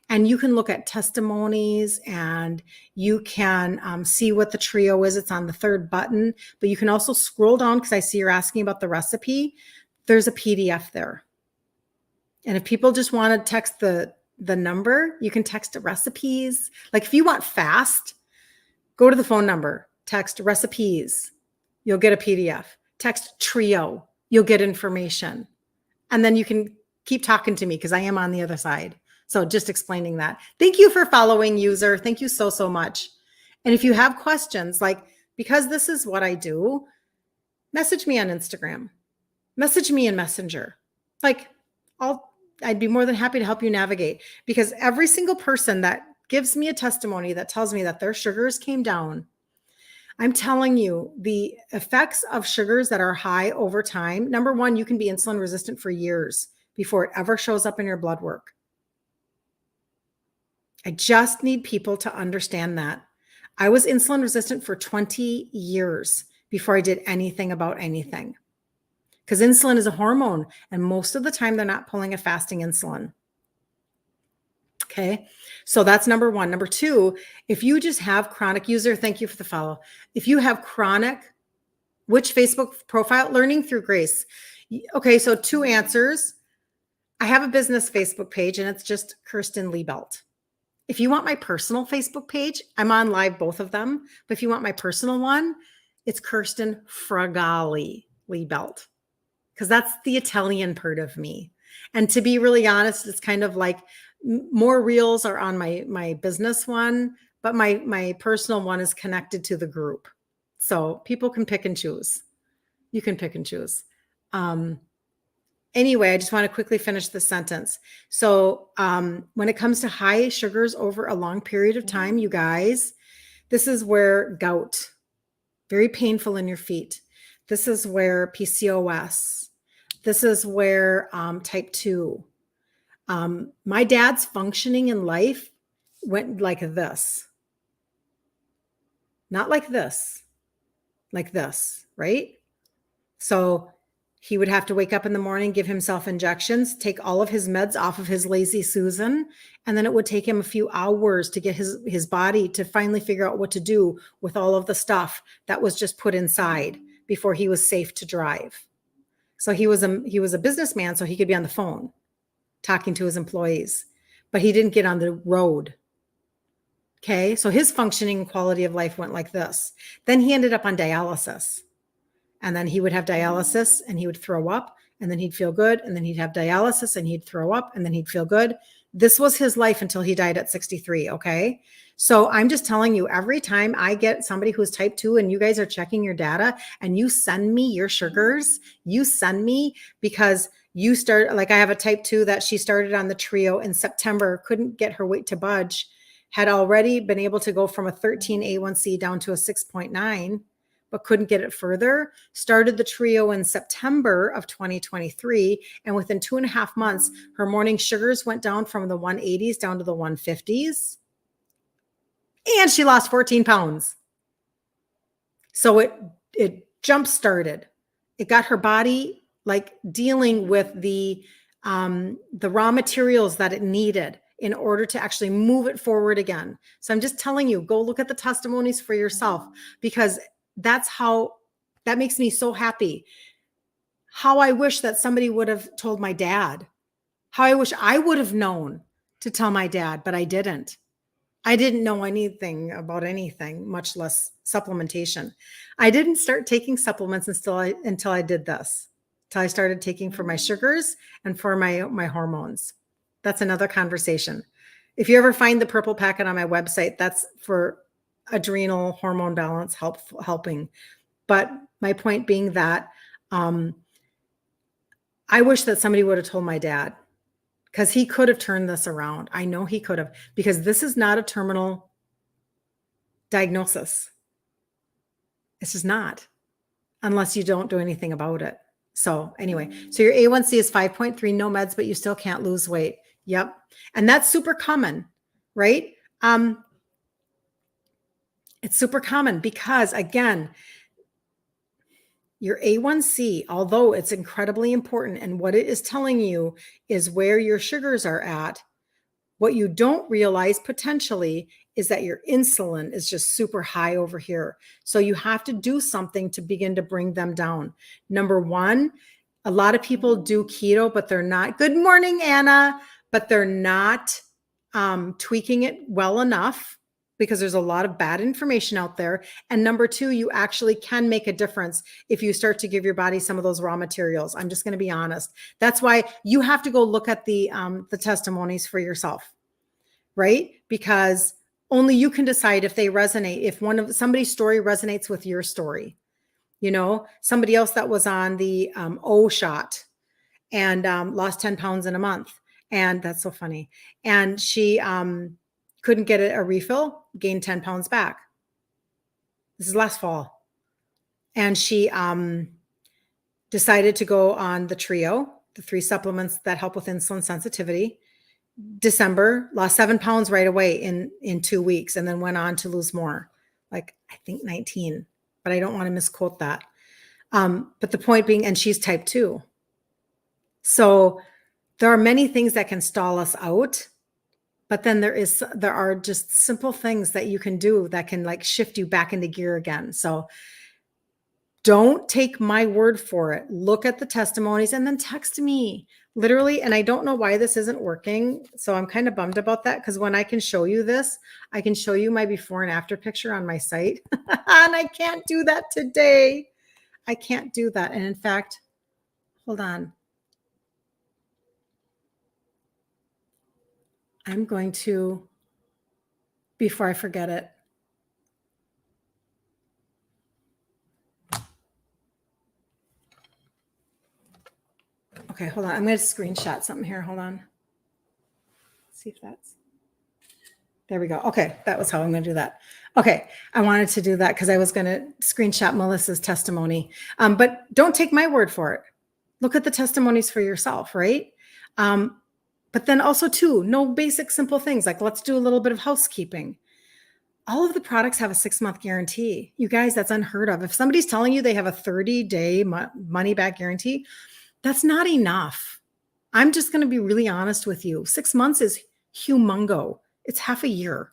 And you can look at testimonies and you can see what the trio is. It's on the third button, but you can also scroll down because I see you're asking about the recipe. There's a PDF there. And if people just want to text the number, you can text recipes. Like if you want fast, go to the phone number, text recipes. You'll get a PDF. Text trio. You'll get information. And then you can keep talking to me because I am on the other side. So just explaining that. Thank you for following, user. Thank you so, so much. And if you have questions, like, because this is what I do, message me on Instagram. message me in Messenger. Like, I'd be more than happy to help you navigate, because every single person that gives me a testimony that tells me that their sugars came down, I'm telling you, the effects of sugars that are high over time, number one, you can be insulin resistant for years before it ever shows up in your blood work. I just need people to understand that. I was insulin resistant for 20 years before I did anything about anything, because insulin is a hormone, and most of the time they're not pulling a fasting insulin. Okay. So that's number one. Number two, if you just have chronic user, thank you for the follow. If you have chronic, which Facebook profile? Learning through Grace. Okay. So two answers. I have a business Facebook page, and it's just Kirsten Liebelt. If you want my personal Facebook page, I'm on live, both of them. But if you want my personal one, it's Kirsten Fragali Liebelt, because that's the Italian part of me. And to be really honest, it's kind of like more reels are on my business one, but my personal one is connected to the group. So people can pick and choose. You can pick and choose. Anyway, I just want to quickly finish the sentence. So when it comes to high sugars over a long period of time, you guys, this is where gout, very painful in your feet. This is where PCOS. This is where type 2. My dad's functioning in life went like this. Not like this, right? So he would have to wake up in the morning, give himself injections, take all of his meds off of his lazy Susan, and then it would take him a few hours to get his body to finally figure out what to do with all of the stuff that was just put inside before he was safe to drive. So he was a businessman, so he could be on the phone talking to his employees, but he didn't get on the road. Okay, so his functioning quality of life went like this. Then he ended up on dialysis. And then he would have dialysis and he would throw up, and then he'd feel good. And then he'd have dialysis and he'd throw up, and then he'd feel good. This was his life until he died at 63. Okay. So I'm just telling you, every time I get somebody who's type 2 and you guys are checking your data and you send me your sugars, you send me, because you start, like I have a type 2 that she started on the Trio in September, couldn't get her weight to budge, had already been able to go from a 13 A1C down to a 6.9, but couldn't get it further, started the Trio in September of 2023. And within 2.5 months, her morning sugars went down from the 180s down to the 150s. And she lost 14 pounds. So it jump started. It got her body like dealing with the raw materials that it needed in order to actually move it forward again. So I'm just telling you, go look at the testimonies for yourself, because that makes me so happy. How I wish that somebody would have told my dad. How I wish I would have known to tell my dad, but I didn't. I didn't know anything about anything, much less supplementation. I didn't start taking supplements until I did this. Until I started taking for my sugars and for my hormones. That's another conversation. If you ever find the purple packet on my website, that's for adrenal hormone balance helping. But my point being that I wish that somebody would have told my dad, because he could have turned this around. I know he could have, because this is not a terminal diagnosis. It's just not, unless you don't do anything about it. So anyway, so your A1C is 5.3, no meds, but you still can't lose weight. Yep. And that's super common, right? It's super common because, again, your A1C, although it's incredibly important, and what it is telling you is where your sugars are at, what you don't realize potentially is that your insulin is just super high over here. So you have to do something to begin to bring them down. Number one, a lot of people do keto, but they're not. Good morning, Anna. But they're not tweaking it well enough, because there's a lot of bad information out there. And number two, you actually can make a difference if you start to give your body some of those raw materials. I'm just going to be honest. That's why you have to go look at the testimonies for yourself, right? Because only you can decide if they resonate, if somebody's story resonates with your story. somebody else that was on the O shot and lost 10 pounds in a month. And that's so funny. And she couldn't get a refill, gained 10 pounds back. This is last fall. And she decided to go on the trio, the 3 supplements that help with insulin sensitivity. December, lost 7 pounds right away in 2 weeks, and then went on to lose more, like I think 19, but I don't want to misquote that. But the point being, and she's type 2. So there are many things that can stall us out, but then there are just simple things that you can do that can like shift you back into gear again. So don't take my word for it. Look at the testimonies and then text me. Literally, and I don't know why this isn't working. So I'm kind of bummed about that, because when I can show you this, I can show you my before and after picture on my site. And I can't do that today. I can't do that. And in fact, hold on. I'm going to, before I forget it, okay, hold on. I'm going to screenshot something here. Hold on. See if that's, there we go. Okay. That was how I'm going to do that. Okay. I wanted to do that because I was going to screenshot Melissa's testimony. But don't take my word for it. Look at the testimonies for yourself, right? But then also too, no basic simple things like let's do a little bit of housekeeping. All of the products have a 6-month guarantee. You guys, that's unheard of. If somebody's telling you they have a 30-day money back guarantee, that's not enough. I'm just going to be really honest with you. 6 months is humongo. It's half a year.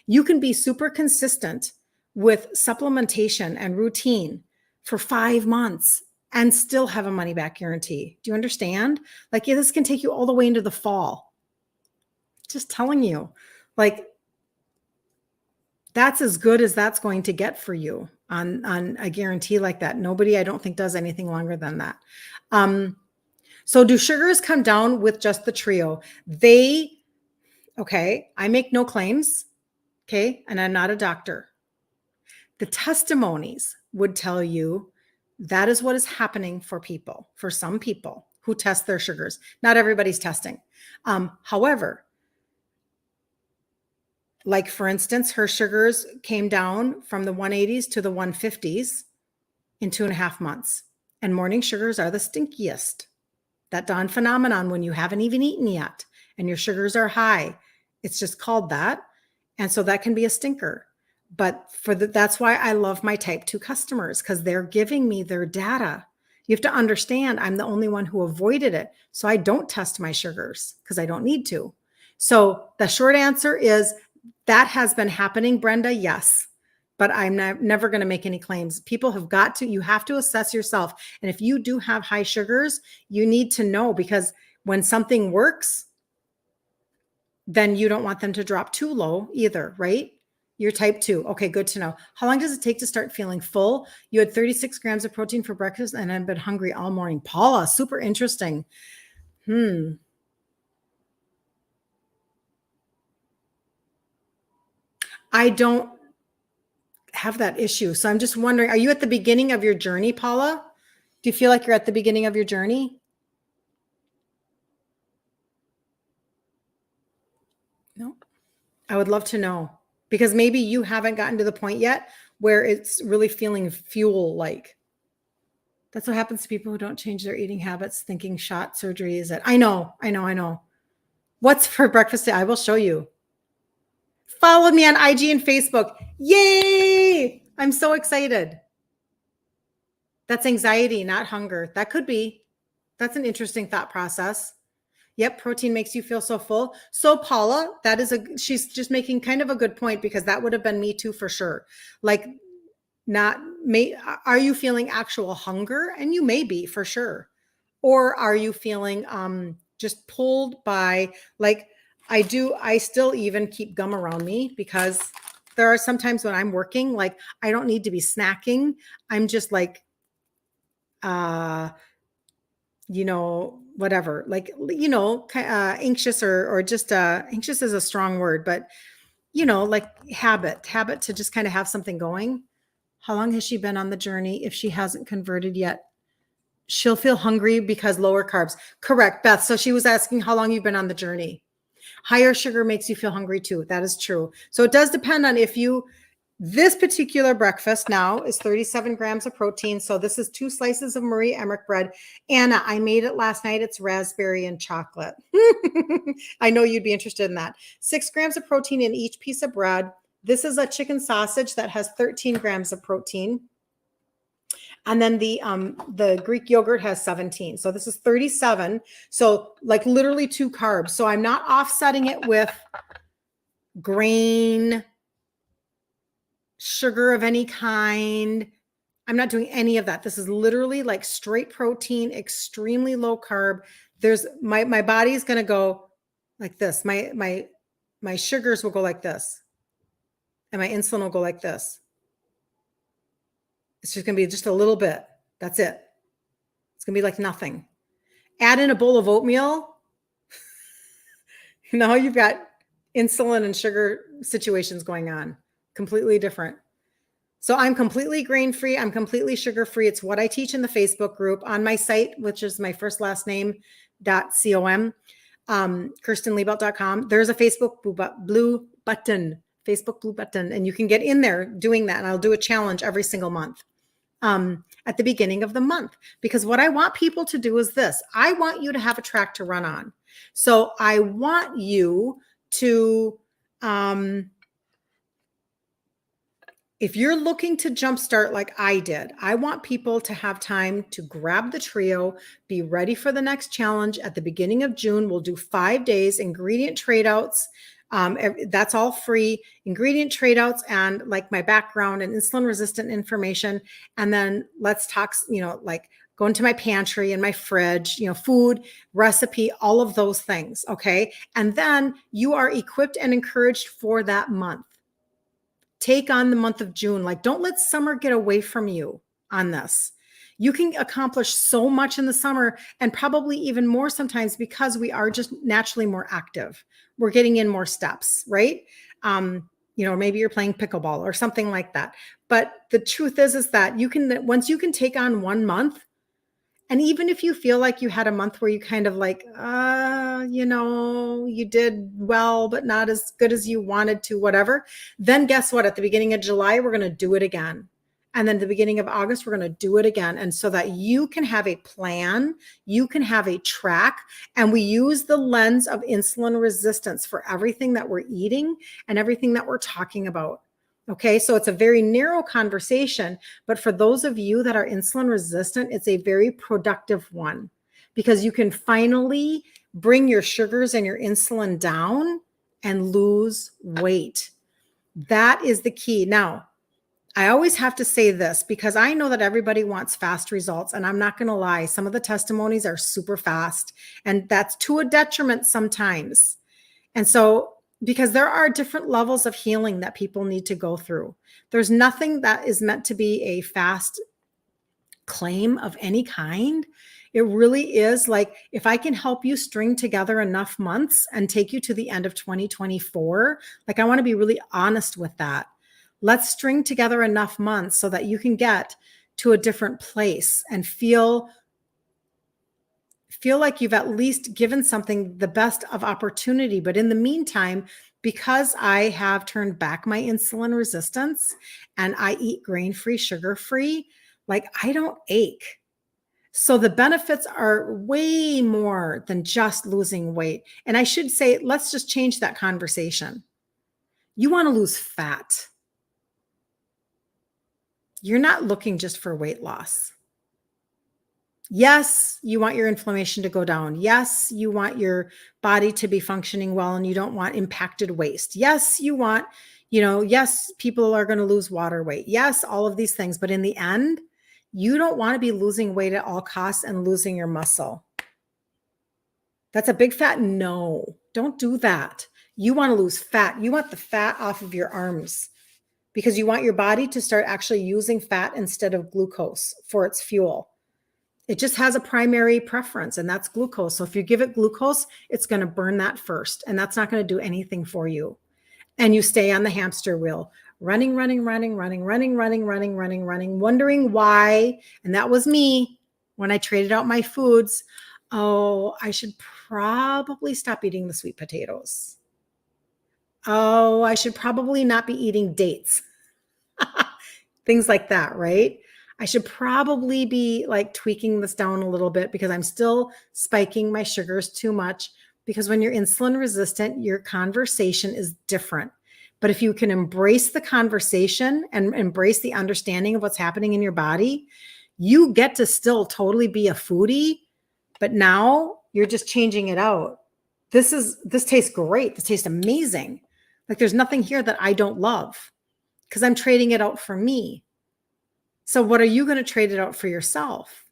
You can be super consistent with supplementation and routine for 5 months and still have a money back guarantee. Do you understand? Like, yeah, this can take you all the way into the fall. Just telling you, like, that's as good as that's going to get for you on a guarantee like that. Nobody, I don't think, does anything longer than that. So do sugars come down with just the trio? Okay, I make no claims, okay, and I'm not a doctor. The testimonies would tell you that is what is happening for people, for some people who test their sugars. Not everybody's testing. However, like for instance, her sugars came down from the 180s to the 150s in 2.5 months. And morning sugars are the stinkiest. That dawn phenomenon when you haven't even eaten yet and your sugars are high. It's just called that. And so that can be a stinker. But that's why I love my type 2 customers, because they're giving me their data. You have to understand I'm the only one who avoided it. So I don't test my sugars because I don't need to. So the short answer is that has been happening, Brenda. Yes. But I'm never going to make any claims. People you have to assess yourself. And if you do have high sugars, you need to know, because when something works, then you don't want them to drop too low either, right? You're type 2. Okay, good to know. How long does it take to start feeling full? You had 36 grams of protein for breakfast and I've been hungry all morning. Paula, super interesting. I don't have that issue. So I'm just wondering, are you at the beginning of your journey, Paula? Do you feel like you're at the beginning of your journey? No. I would love to know, because maybe you haven't gotten to the point yet where it's really feeling fuel-like. That's what happens to people who don't change their eating habits, thinking shot surgery is it. I know. What's for breakfast today? I will show you. Follow me on IG and Facebook. Yay! I'm so excited. That's anxiety, not hunger. That could be. That's an interesting thought process. Yep, protein makes you feel so full. So Paula, she's just making kind of a good point, because that would have been me too for sure. Like, are you feeling actual hunger? And you may be, for sure. Or are you feeling just pulled by, like, I still even keep gum around me, because there are some times when I'm working, like, I don't need to be snacking. I'm just like, whatever, like, anxious or just anxious is a strong word, but like habit to just kind of have something going. How long has she been on the journey? If she hasn't converted yet, she'll feel hungry because lower carbs. Correct, Beth. So she was asking how long you've been on the journey. Higher sugar makes you feel hungry too. That is true. So it does depend on if you, this particular breakfast now is 37 grams of protein. So this is 2 slices of Marie Emmerich bread. Anna, I made it last night. It's raspberry and chocolate. I know you'd be interested in that. 6 grams of protein in each piece of bread. This is a chicken sausage that has 13 grams of protein. And then the Greek yogurt has 17. So this is 37. So like literally 2 carbs. So I'm not offsetting it with grain, sugar of any kind. I'm not doing any of that. This is literally like straight protein, extremely low carb. There's my body is going to go like this. My sugars will go like this. And my insulin will go like this. It's just going to be just a little bit. That's it. It's going to be like nothing. Add in a bowl of oatmeal. Now you've got insulin and sugar situations going on. Completely different. So I'm completely grain-free. I'm completely sugar-free. It's what I teach in the Facebook group on my site, which is my first last name.com, kirstenliebelt.com. There's a Facebook blue button, and you can get in there doing that. And I'll do a challenge every single month at the beginning of the month, because what I want people to do is this. I want you to have a track to run on. So I want you to, if you're looking to jumpstart like I did, I want people to have time to grab the trio, be ready for the next challenge. At the beginning of June, we'll do 5 days, ingredient trade outs. That's all free, ingredient trade outs and like my background and insulin resistant information. And then let's talk, like go into my pantry and my fridge, food, recipe, all of those things. Okay. And then you are equipped and encouraged for that month. Take on the month of June. Like, don't let summer get away from you on this. You can accomplish so much in the summer and probably even more sometimes because we are just naturally more active. We're getting in more steps, right? Maybe you're playing pickleball or something like that. But the truth is that once you can take on 1 month, and even if you feel like you had a month where you kind of like, you did well, but not as good as you wanted to, whatever, then guess what? At the beginning of July, we're going to do it again. And then the beginning of August, we're going to do it again. And so that you can have a plan, you can have a track, and we use the lens of insulin resistance for everything that we're eating and everything that we're talking about. Okay, so it's a very narrow conversation, but for those of you that are insulin resistant, it's a very productive one because you can finally bring your sugars and your insulin down and lose weight. That is the key. Now, I always have to say this because I know that everybody wants fast results, and I'm not going to lie. Some of the testimonies are super fast, and that's to a detriment sometimes. And so, because there are different levels of healing that people need to go through. There's nothing that is meant to be a fast claim of any kind. It really is like, if I can help you string together enough months and take you to the end of 2024, like I want to be really honest with that. Let's string together enough months so that you can get to a different place and feel like you've at least given something the best of opportunity. But in the meantime, because I have turned back my insulin resistance and I eat grain-free, sugar-free, like I don't ache. So the benefits are way more than just losing weight. And I should say, let's just change that conversation. You want to lose fat. You're not looking just for weight loss. Yes, you want your inflammation to go down. Yes, you want your body to be functioning well and you don't want impacted waste. Yes, you want, yes, people are going to lose water weight. Yes, all of these things. But in the end, you don't want to be losing weight at all costs and losing your muscle. That's a big fat no. Don't do that. You want to lose fat. You want the fat off of your arms because you want your body to start actually using fat instead of glucose for its fuel. It just has a primary preference, and that's glucose. So if you give it glucose, it's going to burn that first, and that's not going to do anything for you. And you stay on the hamster wheel. running, wondering why. And that was me when I traded out my foods. Oh, I should probably stop eating the sweet potatoes. Oh, I should probably not be eating dates. Things like that, right? I should probably be like tweaking this down a little bit because I'm still spiking my sugars too much. Because when you're insulin resistant, your conversation is different. But if you can embrace the conversation and embrace the understanding of what's happening in your body, you get to still totally be a foodie, but now you're just changing it out. This tastes great. This tastes amazing. Like there's nothing here that I don't love because I'm trading it out for me. So what are you going to trade it out for yourself?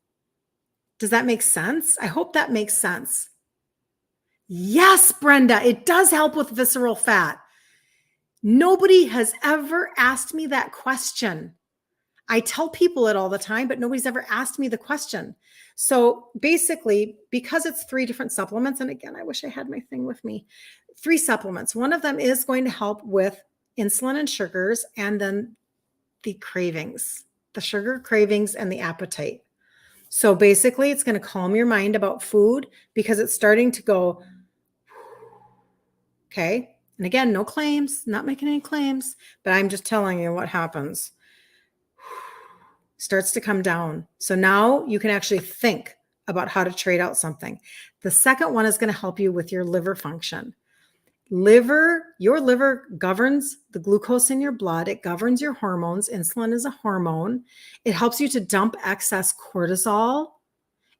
Does that make sense? I hope that makes sense. Yes, Brenda, it does help with visceral fat. Nobody has ever asked me that question. I tell people it all the time, but nobody's ever asked me the question. So basically, because it's 3 different supplements, and again, I wish I had my thing with me, 3 supplements. One of them is going to help with insulin and sugars, and then the cravings, the sugar cravings and the appetite. So basically, it's going to calm your mind about food because it's starting to go, okay. And again, no claims, not making any claims, but I'm just telling you what happens. Starts to come down. So now you can actually think about how to trade out something. The second one is going to help you with your liver function. Your liver governs the glucose in your blood. It governs your hormones. Insulin is a hormone. It helps you to dump excess cortisol.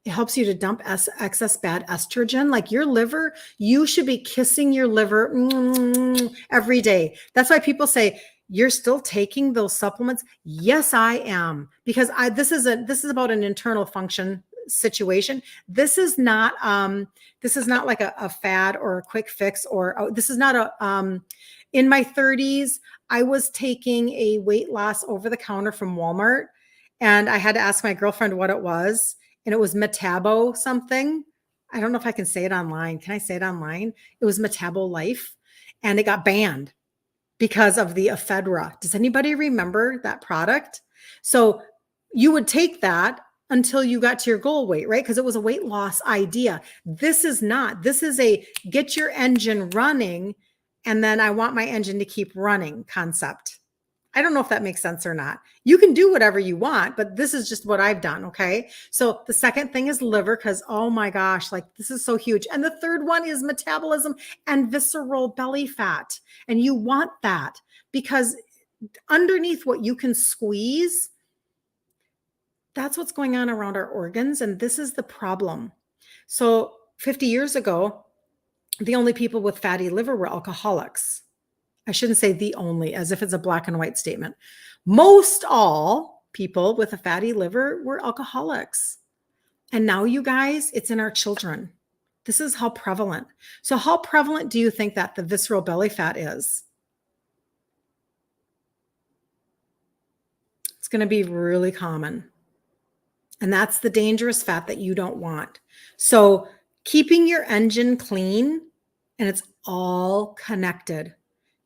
It helps you to dump excess bad estrogen. Like your liver, you should be kissing your liver every day. That's why people say, you're still taking those supplements? Yes, I am. Because this is about an internal function situation. This is not like a fad or a quick fix, or this is not in my 30s, I was taking a weight loss over the counter from Walmart, and I had to ask my girlfriend what it was, and it was Metabo something. I don't know if I can say it online. Can I say it online? It was Metabo Life, and it got banned because of the ephedra. Does anybody remember that product? So you would take that until you got to your goal weight, right? Because it was a weight loss idea. This is not. This is a get your engine running, and then I want my engine to keep running concept. I don't know if that makes sense or not. You can do whatever you want, but this is just what I've done, okay? So the second thing is liver, because oh my gosh, like this is so huge. And the third one is metabolism and visceral belly fat. And you want that because underneath what you can squeeze, that's what's going on around our organs. And this is the problem. So 50 years ago, the only people with fatty liver were alcoholics. I shouldn't say the only, as if it's a black and white statement. Most all people with a fatty liver were alcoholics. And now, you guys, it's in our children. This is how prevalent. So how prevalent do you think that the visceral belly fat is? It's going to be really common. And that's the dangerous fat that you don't want. So keeping your engine clean, and it's all connected.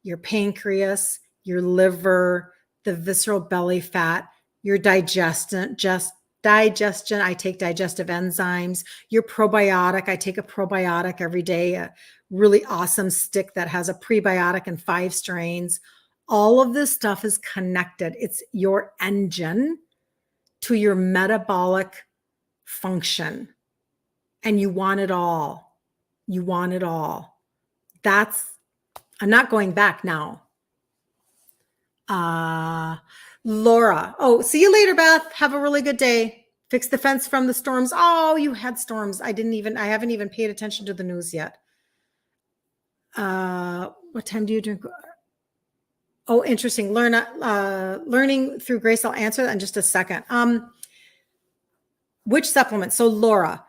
Your pancreas, your liver, the visceral belly fat, your digestion. I take digestive enzymes. Your probiotic, I take a probiotic every day, a really awesome stick that has a prebiotic and 5 strains. All of this stuff is connected. It's your engine to your metabolic function. And you want it all. You want it all. I'm not going back now. Laura. Oh, see you later, Beth. Have a really good day. Fix the fence from the storms. Oh, you had storms. I haven't even paid attention to the news yet. What time do you drink? Oh, interesting. Learning through grace. I'll answer that in just a second. Which supplements? So Laura,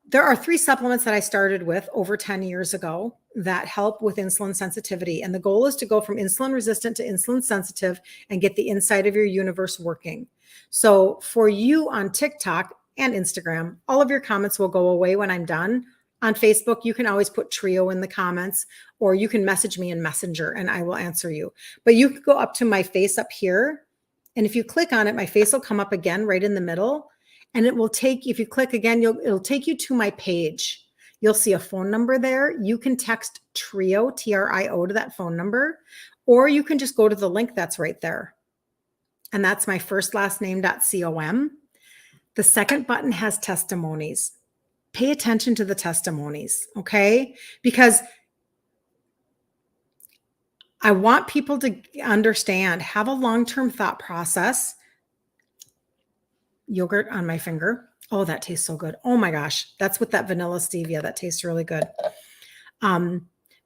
there are 3 supplements that I started with over 10 years ago that help with insulin sensitivity. And the goal is to go from insulin resistant to insulin sensitive and get the inside of your universe working. So for you on TikTok and Instagram, all of your comments will go away when I'm done. on Facebook, you can always put Trio in the comments, or you can message me in Messenger and I will answer you. But you can go up to my face up here. And if you click on it, my face will come up again right in the middle. And it will take, if you click again, it'll take you to my page. You'll see a phone number there. You can text Trio, Trio, to that phone number, or you can just go to the link that's right there. And that's my first last name.com. The second button has testimonies. Pay attention to the testimonies, okay? Because I want people to understand, have a long-term thought process. Yogurt on my finger. Oh, that tastes so good. Oh my gosh. That's with that vanilla stevia. That tastes really good.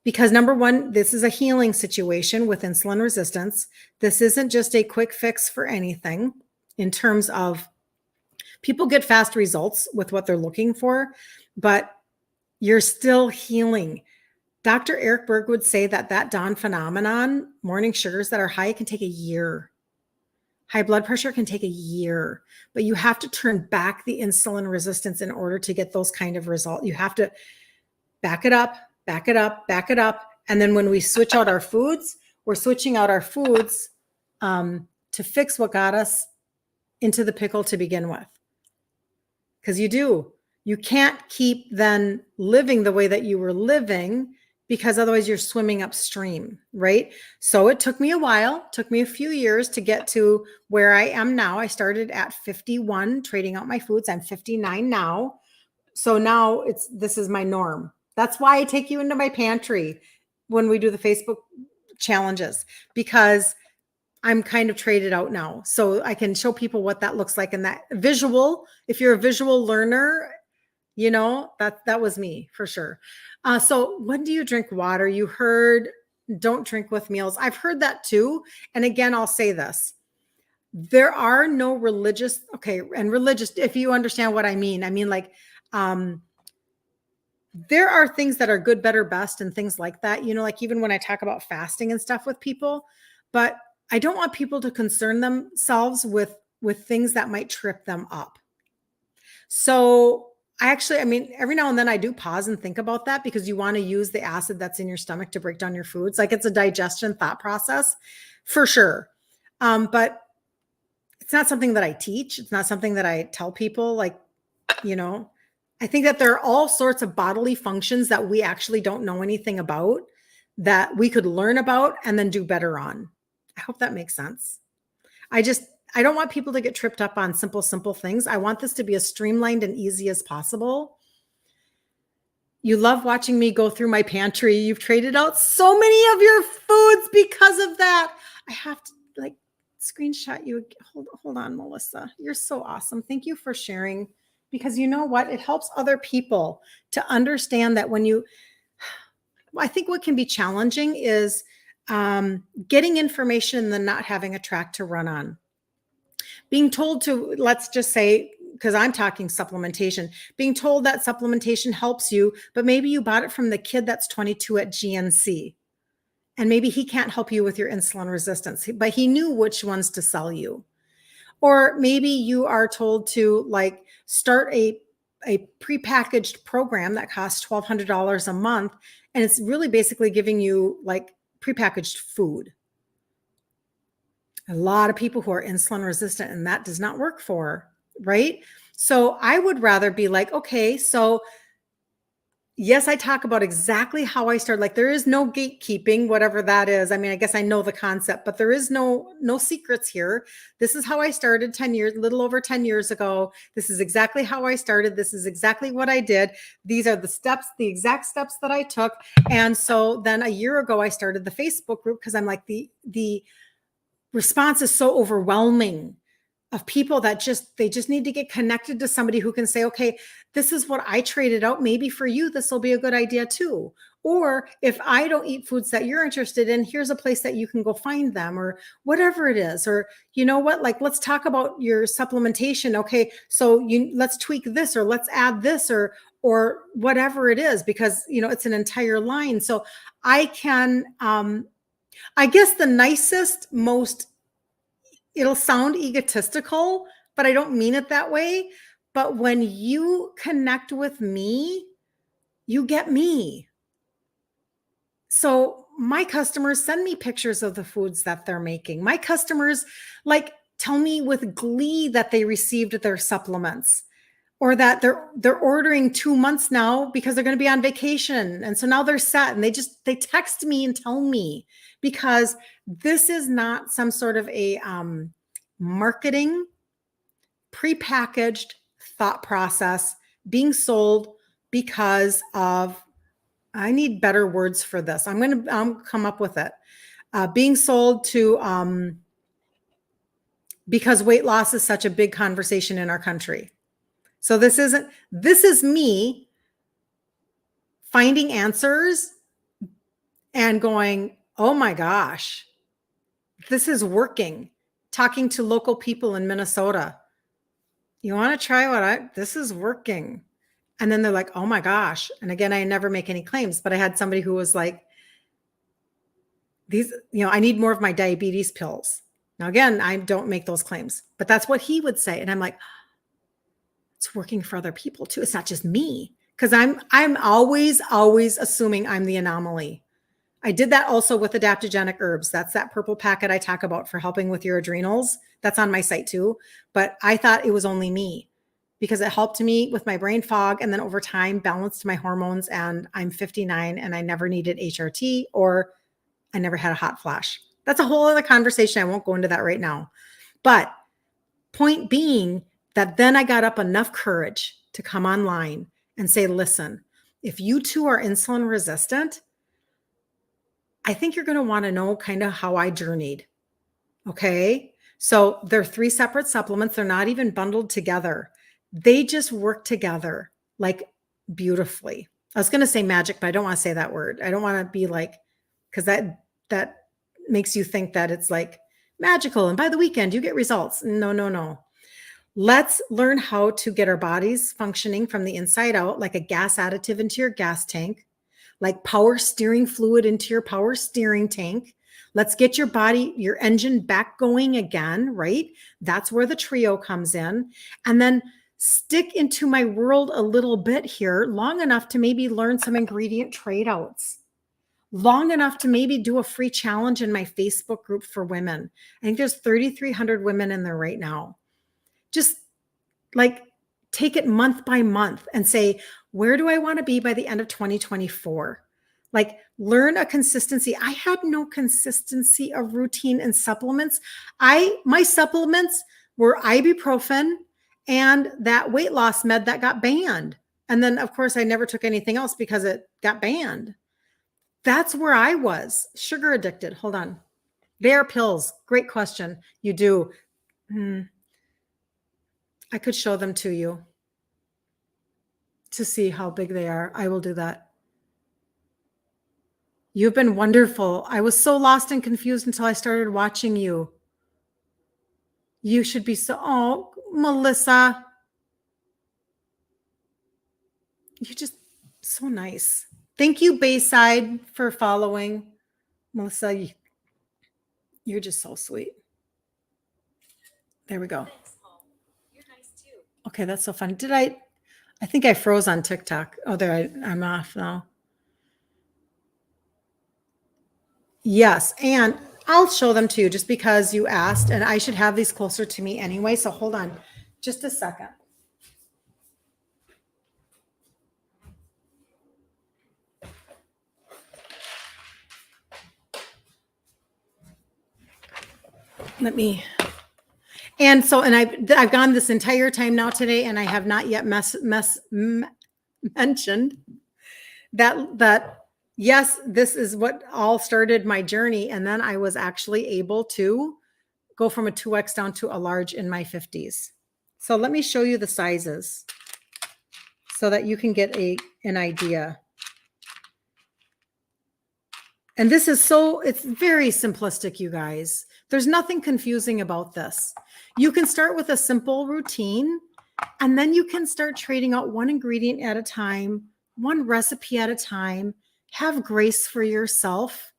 Because number one, this is a healing situation with insulin resistance. This isn't just a quick fix for anything in terms of people get fast results with what they're looking for, but you're still healing. Dr. Eric Berg would say that dawn phenomenon, morning sugars that are high, can take a year. High blood pressure can take a year, but you have to turn back the insulin resistance in order to get those kind of results. You have to back it up, back it up, back it up. And then when we switch out our foods, we're switching out our foods to fix what got us into the pickle to begin with. Because you can't keep then living the way that you were living, because otherwise you're swimming upstream, right? So it took me a while, took me a few years to get to where I am now. I started at 51 trading out my foods. I'm 59 now. So now this is my norm. That's why I take you into my pantry when we do the Facebook challenges, because I'm kind of traded out now. So I can show people what that looks like. And that visual, if you're a visual learner, you know, that was me for sure. So when do you drink water? You heard don't drink with meals. I've heard that too. And again, I'll say this. There are no religious, and religious, if you understand what I mean like, there are things that are good, better, best, and things like that, you know, like even when I talk about fasting and stuff with people, but I don't want people to concern themselves with things that might trip them up. So every now and then I do pause and think about that, because you want to use the acid that's in your stomach to break down your foods. Like, it's a digestion thought process for sure. But it's not something that I teach. It's not something that I tell people, like, you know, I think that there are all sorts of bodily functions that we actually don't know anything about that we could learn about and then do better on. I hope that makes sense. I don't want people to get tripped up on simple things. I want this to be as streamlined and easy as possible. You love watching me go through my pantry. You've traded out so many of your foods because of that. I have to screenshot you. Hold on, Melissa. You're so awesome. Thank you for sharing, because you know what? It helps other people to understand that I think what can be challenging is getting information and then not having a track to run on. Being told to, let's just say, because I'm talking supplementation, being told that supplementation helps you, but maybe you bought it from the kid that's 22 at GNC, and maybe he can't help you with your insulin resistance, but he knew which ones to sell you. Or maybe you are told to start a prepackaged program that costs $1,200 a month, and it's really basically giving you prepackaged food. A lot of people who are insulin resistant, and that does not work for, right? So I would rather be okay, so yes, I talk about exactly how I started. There is no gatekeeping, whatever that is. I mean, I guess I know the concept, but there is no secrets here. This is how I started 10 years, a little over 10 years ago. This is exactly how I started. This is exactly what I did. These are the steps, the exact steps that I took. And so then a year ago, I started the Facebook group, because I'm the response is so overwhelming of people that they just need to get connected to somebody who can say, okay, this is what I traded out. Maybe for you, this will be a good idea too. Or if I don't eat foods that you're interested in, here's a place that you can go find them, or whatever it is. Or you know what, let's talk about your supplementation. Okay, so let's tweak this, or let's add this, or whatever it is, because it's an entire line. So I can, I guess the nicest, most, it'll sound egotistical, but I don't mean it that way. But when you connect with me, You get me. So my customers send me pictures of the foods that they're making. My customers like tell me with glee that they received their supplements or that they're ordering 2 months now because they're going to be on vacation. And so now they're set and they text me and tell me, because this is not some sort of a marketing prepackaged thought process being sold because of, I need better words for this. I'm going to come up with it. Being sold to, because weight loss is such a big conversation in our country. So this is me finding answers and going, oh my gosh, this is working. Talking to local people in Minnesota. You want to try this is working. And then they're like, oh my gosh. And again, I never make any claims, but I had somebody who was like, I need more of my diabetes pills. Now, again, I don't make those claims, but that's what he would say. And I'm like, it's working for other people too. It's not just me. Because I'm always assuming I'm the anomaly. I did that also with adaptogenic herbs. That's that purple packet I talk about for helping with your adrenals. That's on my site too. But I thought it was only me because it helped me with my brain fog. And then over time balanced my hormones. And I'm 59 and I never needed HRT or I never had a hot flash. That's a whole other conversation. I won't go into that right now. But point being that then I got up enough courage to come online and say, listen, if you too are insulin resistant, I think you're going to want to know kind of how I journeyed. Okay. So they're 3 separate supplements. They're not even bundled together. They just work together like beautifully. I was going to say magic, but I don't want to say that word. I don't want to be like, because that makes you think that it's like magical. And by the weekend you get results. No. Let's learn how to get our bodies functioning from the inside out, like a gas additive into your gas tank, like power steering fluid into your power steering tank. Let's get your body, your engine back going again, right? That's where the trio comes in. And then stick into my world a little bit here, long enough to maybe learn some ingredient trade outs, long enough to maybe do a free challenge in my Facebook group for women. I think there's 3,300 women in there right now. Just like take it month by month and say, where do I want to be by the end of 2024? Like learn a consistency. I had no consistency of routine and supplements. My supplements were ibuprofen and that weight loss med that got banned. And then of course I never took anything else because it got banned. That's where I was. Sugar addicted. Hold on. They are pills. Great question. You do. I could show them to you to see how big they are. I will do that. You've been wonderful. I was so lost and confused until I started watching you. You should be oh, Melissa. You're just so nice. Thank you, Bayside, for following. Melissa, you're just so sweet. There we go. You're nice too. Okay, that's so fun. I think I froze on TikTok. Oh, there, I'm off now. Yes, and I'll show them to you just because you asked, and I should have these closer to me anyway. So hold on just a second. And I've gone this entire time now today, and I have not yet mentioned that yes, this is what all started my journey. And then I was actually able to go from a 2X down to a large in my 50s. So let me show you the sizes so that you can get an idea. And this is it's very simplistic, you guys. There's nothing confusing about this. You can start with a simple routine, and then you can start trading out one ingredient at a time, one recipe at a time. Have grace for yourself.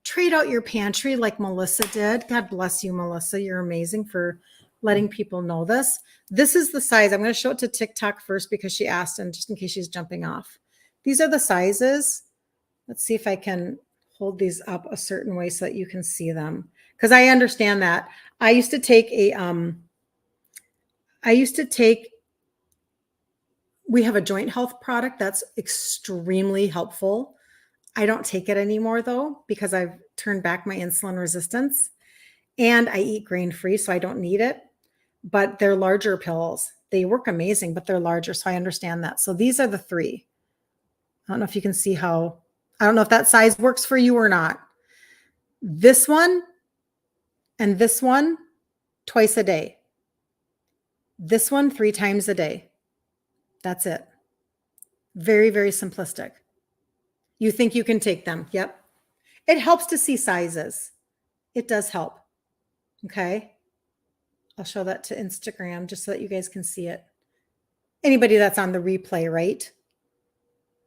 Trade out your pantry like Melissa did. God bless you, Melissa. You're amazing for letting people know this. This is the size. I'm going to show it to TikTok first because she asked, and just in case she's jumping off. These are the sizes. Let's see if I can hold these up a certain way so that you can see them. Because I understand that. I used to take we have a joint health product that's extremely helpful. I don't take it anymore though, because I've turned back my insulin resistance and I eat grain free, so I don't need it. But they're larger pills. They work amazing, but they're larger. So I understand that. So these are the 3. I don't know if you can see how, I don't know if that size works for you or not. This one and this one twice a day. This one 3 times a day. That's it. Very, very simplistic. You think you can take them. Yep. It helps to see sizes. It does help. Okay. I'll show that to Instagram just so that you guys can see it. Anybody that's on the replay, right?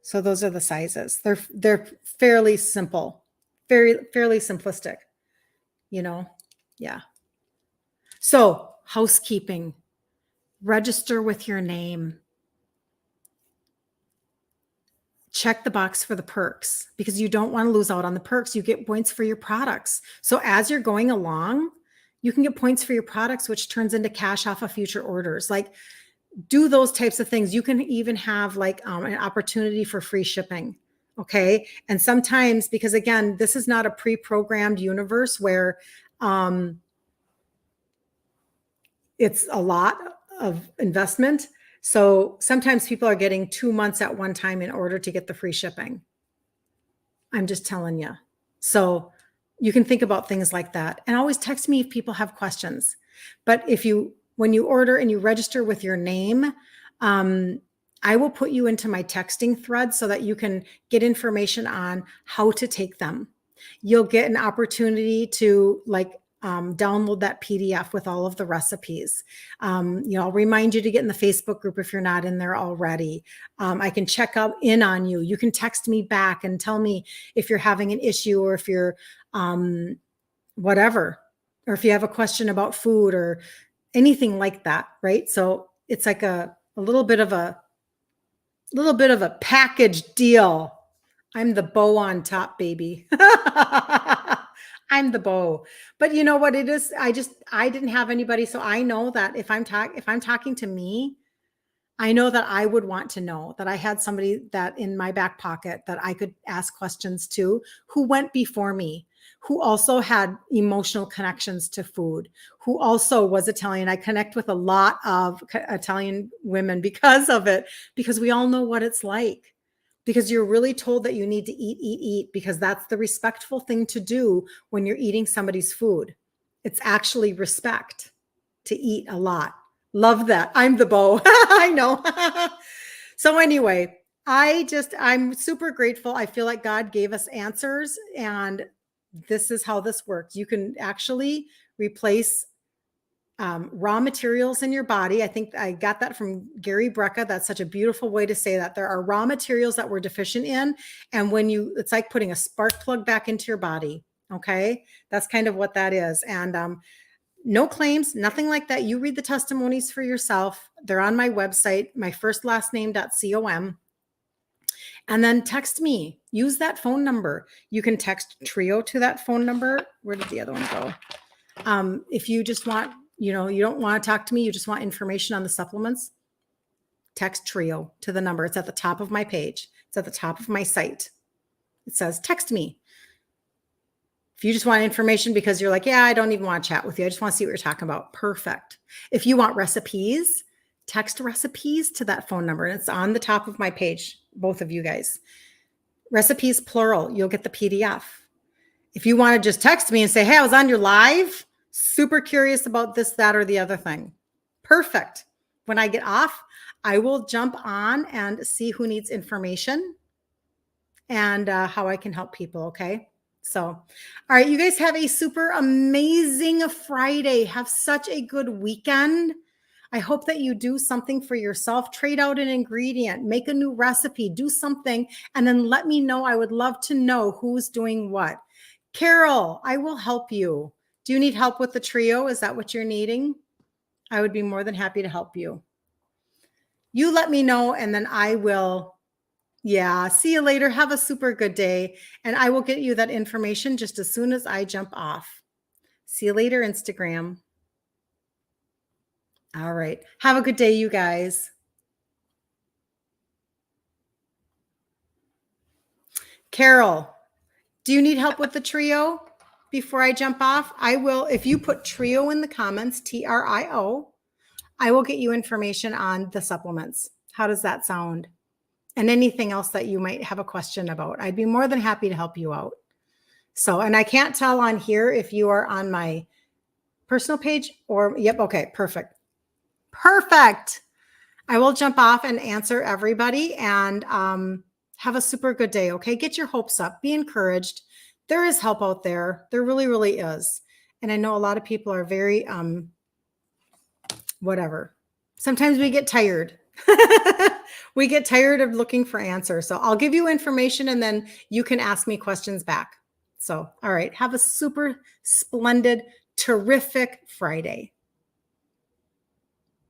So those are the sizes. They're fairly simple, fairly simplistic, you know? Yeah. So housekeeping, register with your name. Check the box for the perks because you don't want to lose out on the perks. You get points for your products. So as you're going along, you can get points for your products, which turns into cash off of future orders. Like, do those types of things. You can even have like an opportunity for free shipping. Okay. And sometimes, because again, this is not a pre-programmed universe where it's a lot of investment. So sometimes people are getting 2 months at one time in order to get the free shipping. I'm just telling you. So you can think about things like that and always text me if people have questions. But when you order and you register with your name, I will put you into my texting thread so that you can get information on how to take them. You'll get an opportunity to download that PDF with all of the recipes. I'll remind you to get in the Facebook group if you're not in there already. I can check in on you. You can text me back and tell me if you're having an issue or if you're whatever, or if you have a question about food or anything like that, right? So it's like a little bit of a package deal. I'm the bow on top, baby. I'm the bow. But you know what it is? I didn't have anybody. So I know that if I'm talking to me, I know that I would want to know that I had somebody that in my back pocket that I could ask questions to, who went before me, who also had emotional connections to food, who also was Italian. I connect with a lot of Italian women because of it, because we all know what it's like. Because you're really told that you need to eat, because that's the respectful thing to do when you're eating somebody's food. It's actually respect to eat a lot. Love that. I'm the bow. I know. So anyway, I'm super grateful. I feel like God gave us answers, and this is how this works. You can actually replace raw materials in your body. I think I got that from Gary Brecka. That's such a beautiful way to say that. There are raw materials that we're deficient in. And it's like putting a spark plug back into your body. Okay. That's kind of what that is. And no claims, nothing like that. You read the testimonies for yourself. They're on my website, myfirstlastname.com. And then text me. Use that phone number. You can text Trio to that phone number. Where did the other one go? If you just want, you don't want to talk to me, you just want information on the supplements, text Trio to the number. It's at the top of my page. It's at the top of my site. It says, text me. If you just want information because you're like, yeah, I don't even want to chat with you. I just want to see what you're talking about. Perfect. If you want recipes, text recipes to that phone number. It's on the top of my page, both of you guys. Recipes, plural. You'll get the PDF. If you want to just text me and say, hey, I was on your live, super curious about this, that, or the other thing. Perfect. When I get off, I will jump on and see who needs information and how I can help people. Okay. So, all right, you guys have a super amazing Friday. Have such a good weekend. I hope that you do something for yourself, trade out an ingredient, make a new recipe, do something, and then let me know. I would love to know who's doing what. Carol, I will help you. Do you need help with the Trio? Is that what you're needing? I would be more than happy to help you. You let me know, and then I will, Yeah. See you later. Have a super good day. And I will get you that information just as soon as I jump off. See you later, Instagram. All right. Have a good day, you guys. Carol, do you need help with the trio before I jump off? I will, if you put trio in the comments, TRIO, I will get you information on the supplements. How does that sound? And anything else that you might have a question about. I'd be more than happy to help you out. So, and I can't tell on here if you are on my personal page or, yep, okay, perfect. Perfect. I will jump off and answer everybody and have a super good day. Okay. Get your hopes up. Be encouraged. There is help out there. There really, really is. And I know a lot of people are very, whatever. Sometimes we get tired. We get tired of looking for answers. So I'll give you information and then you can ask me questions back. So, all right. Have a super splendid, terrific Friday.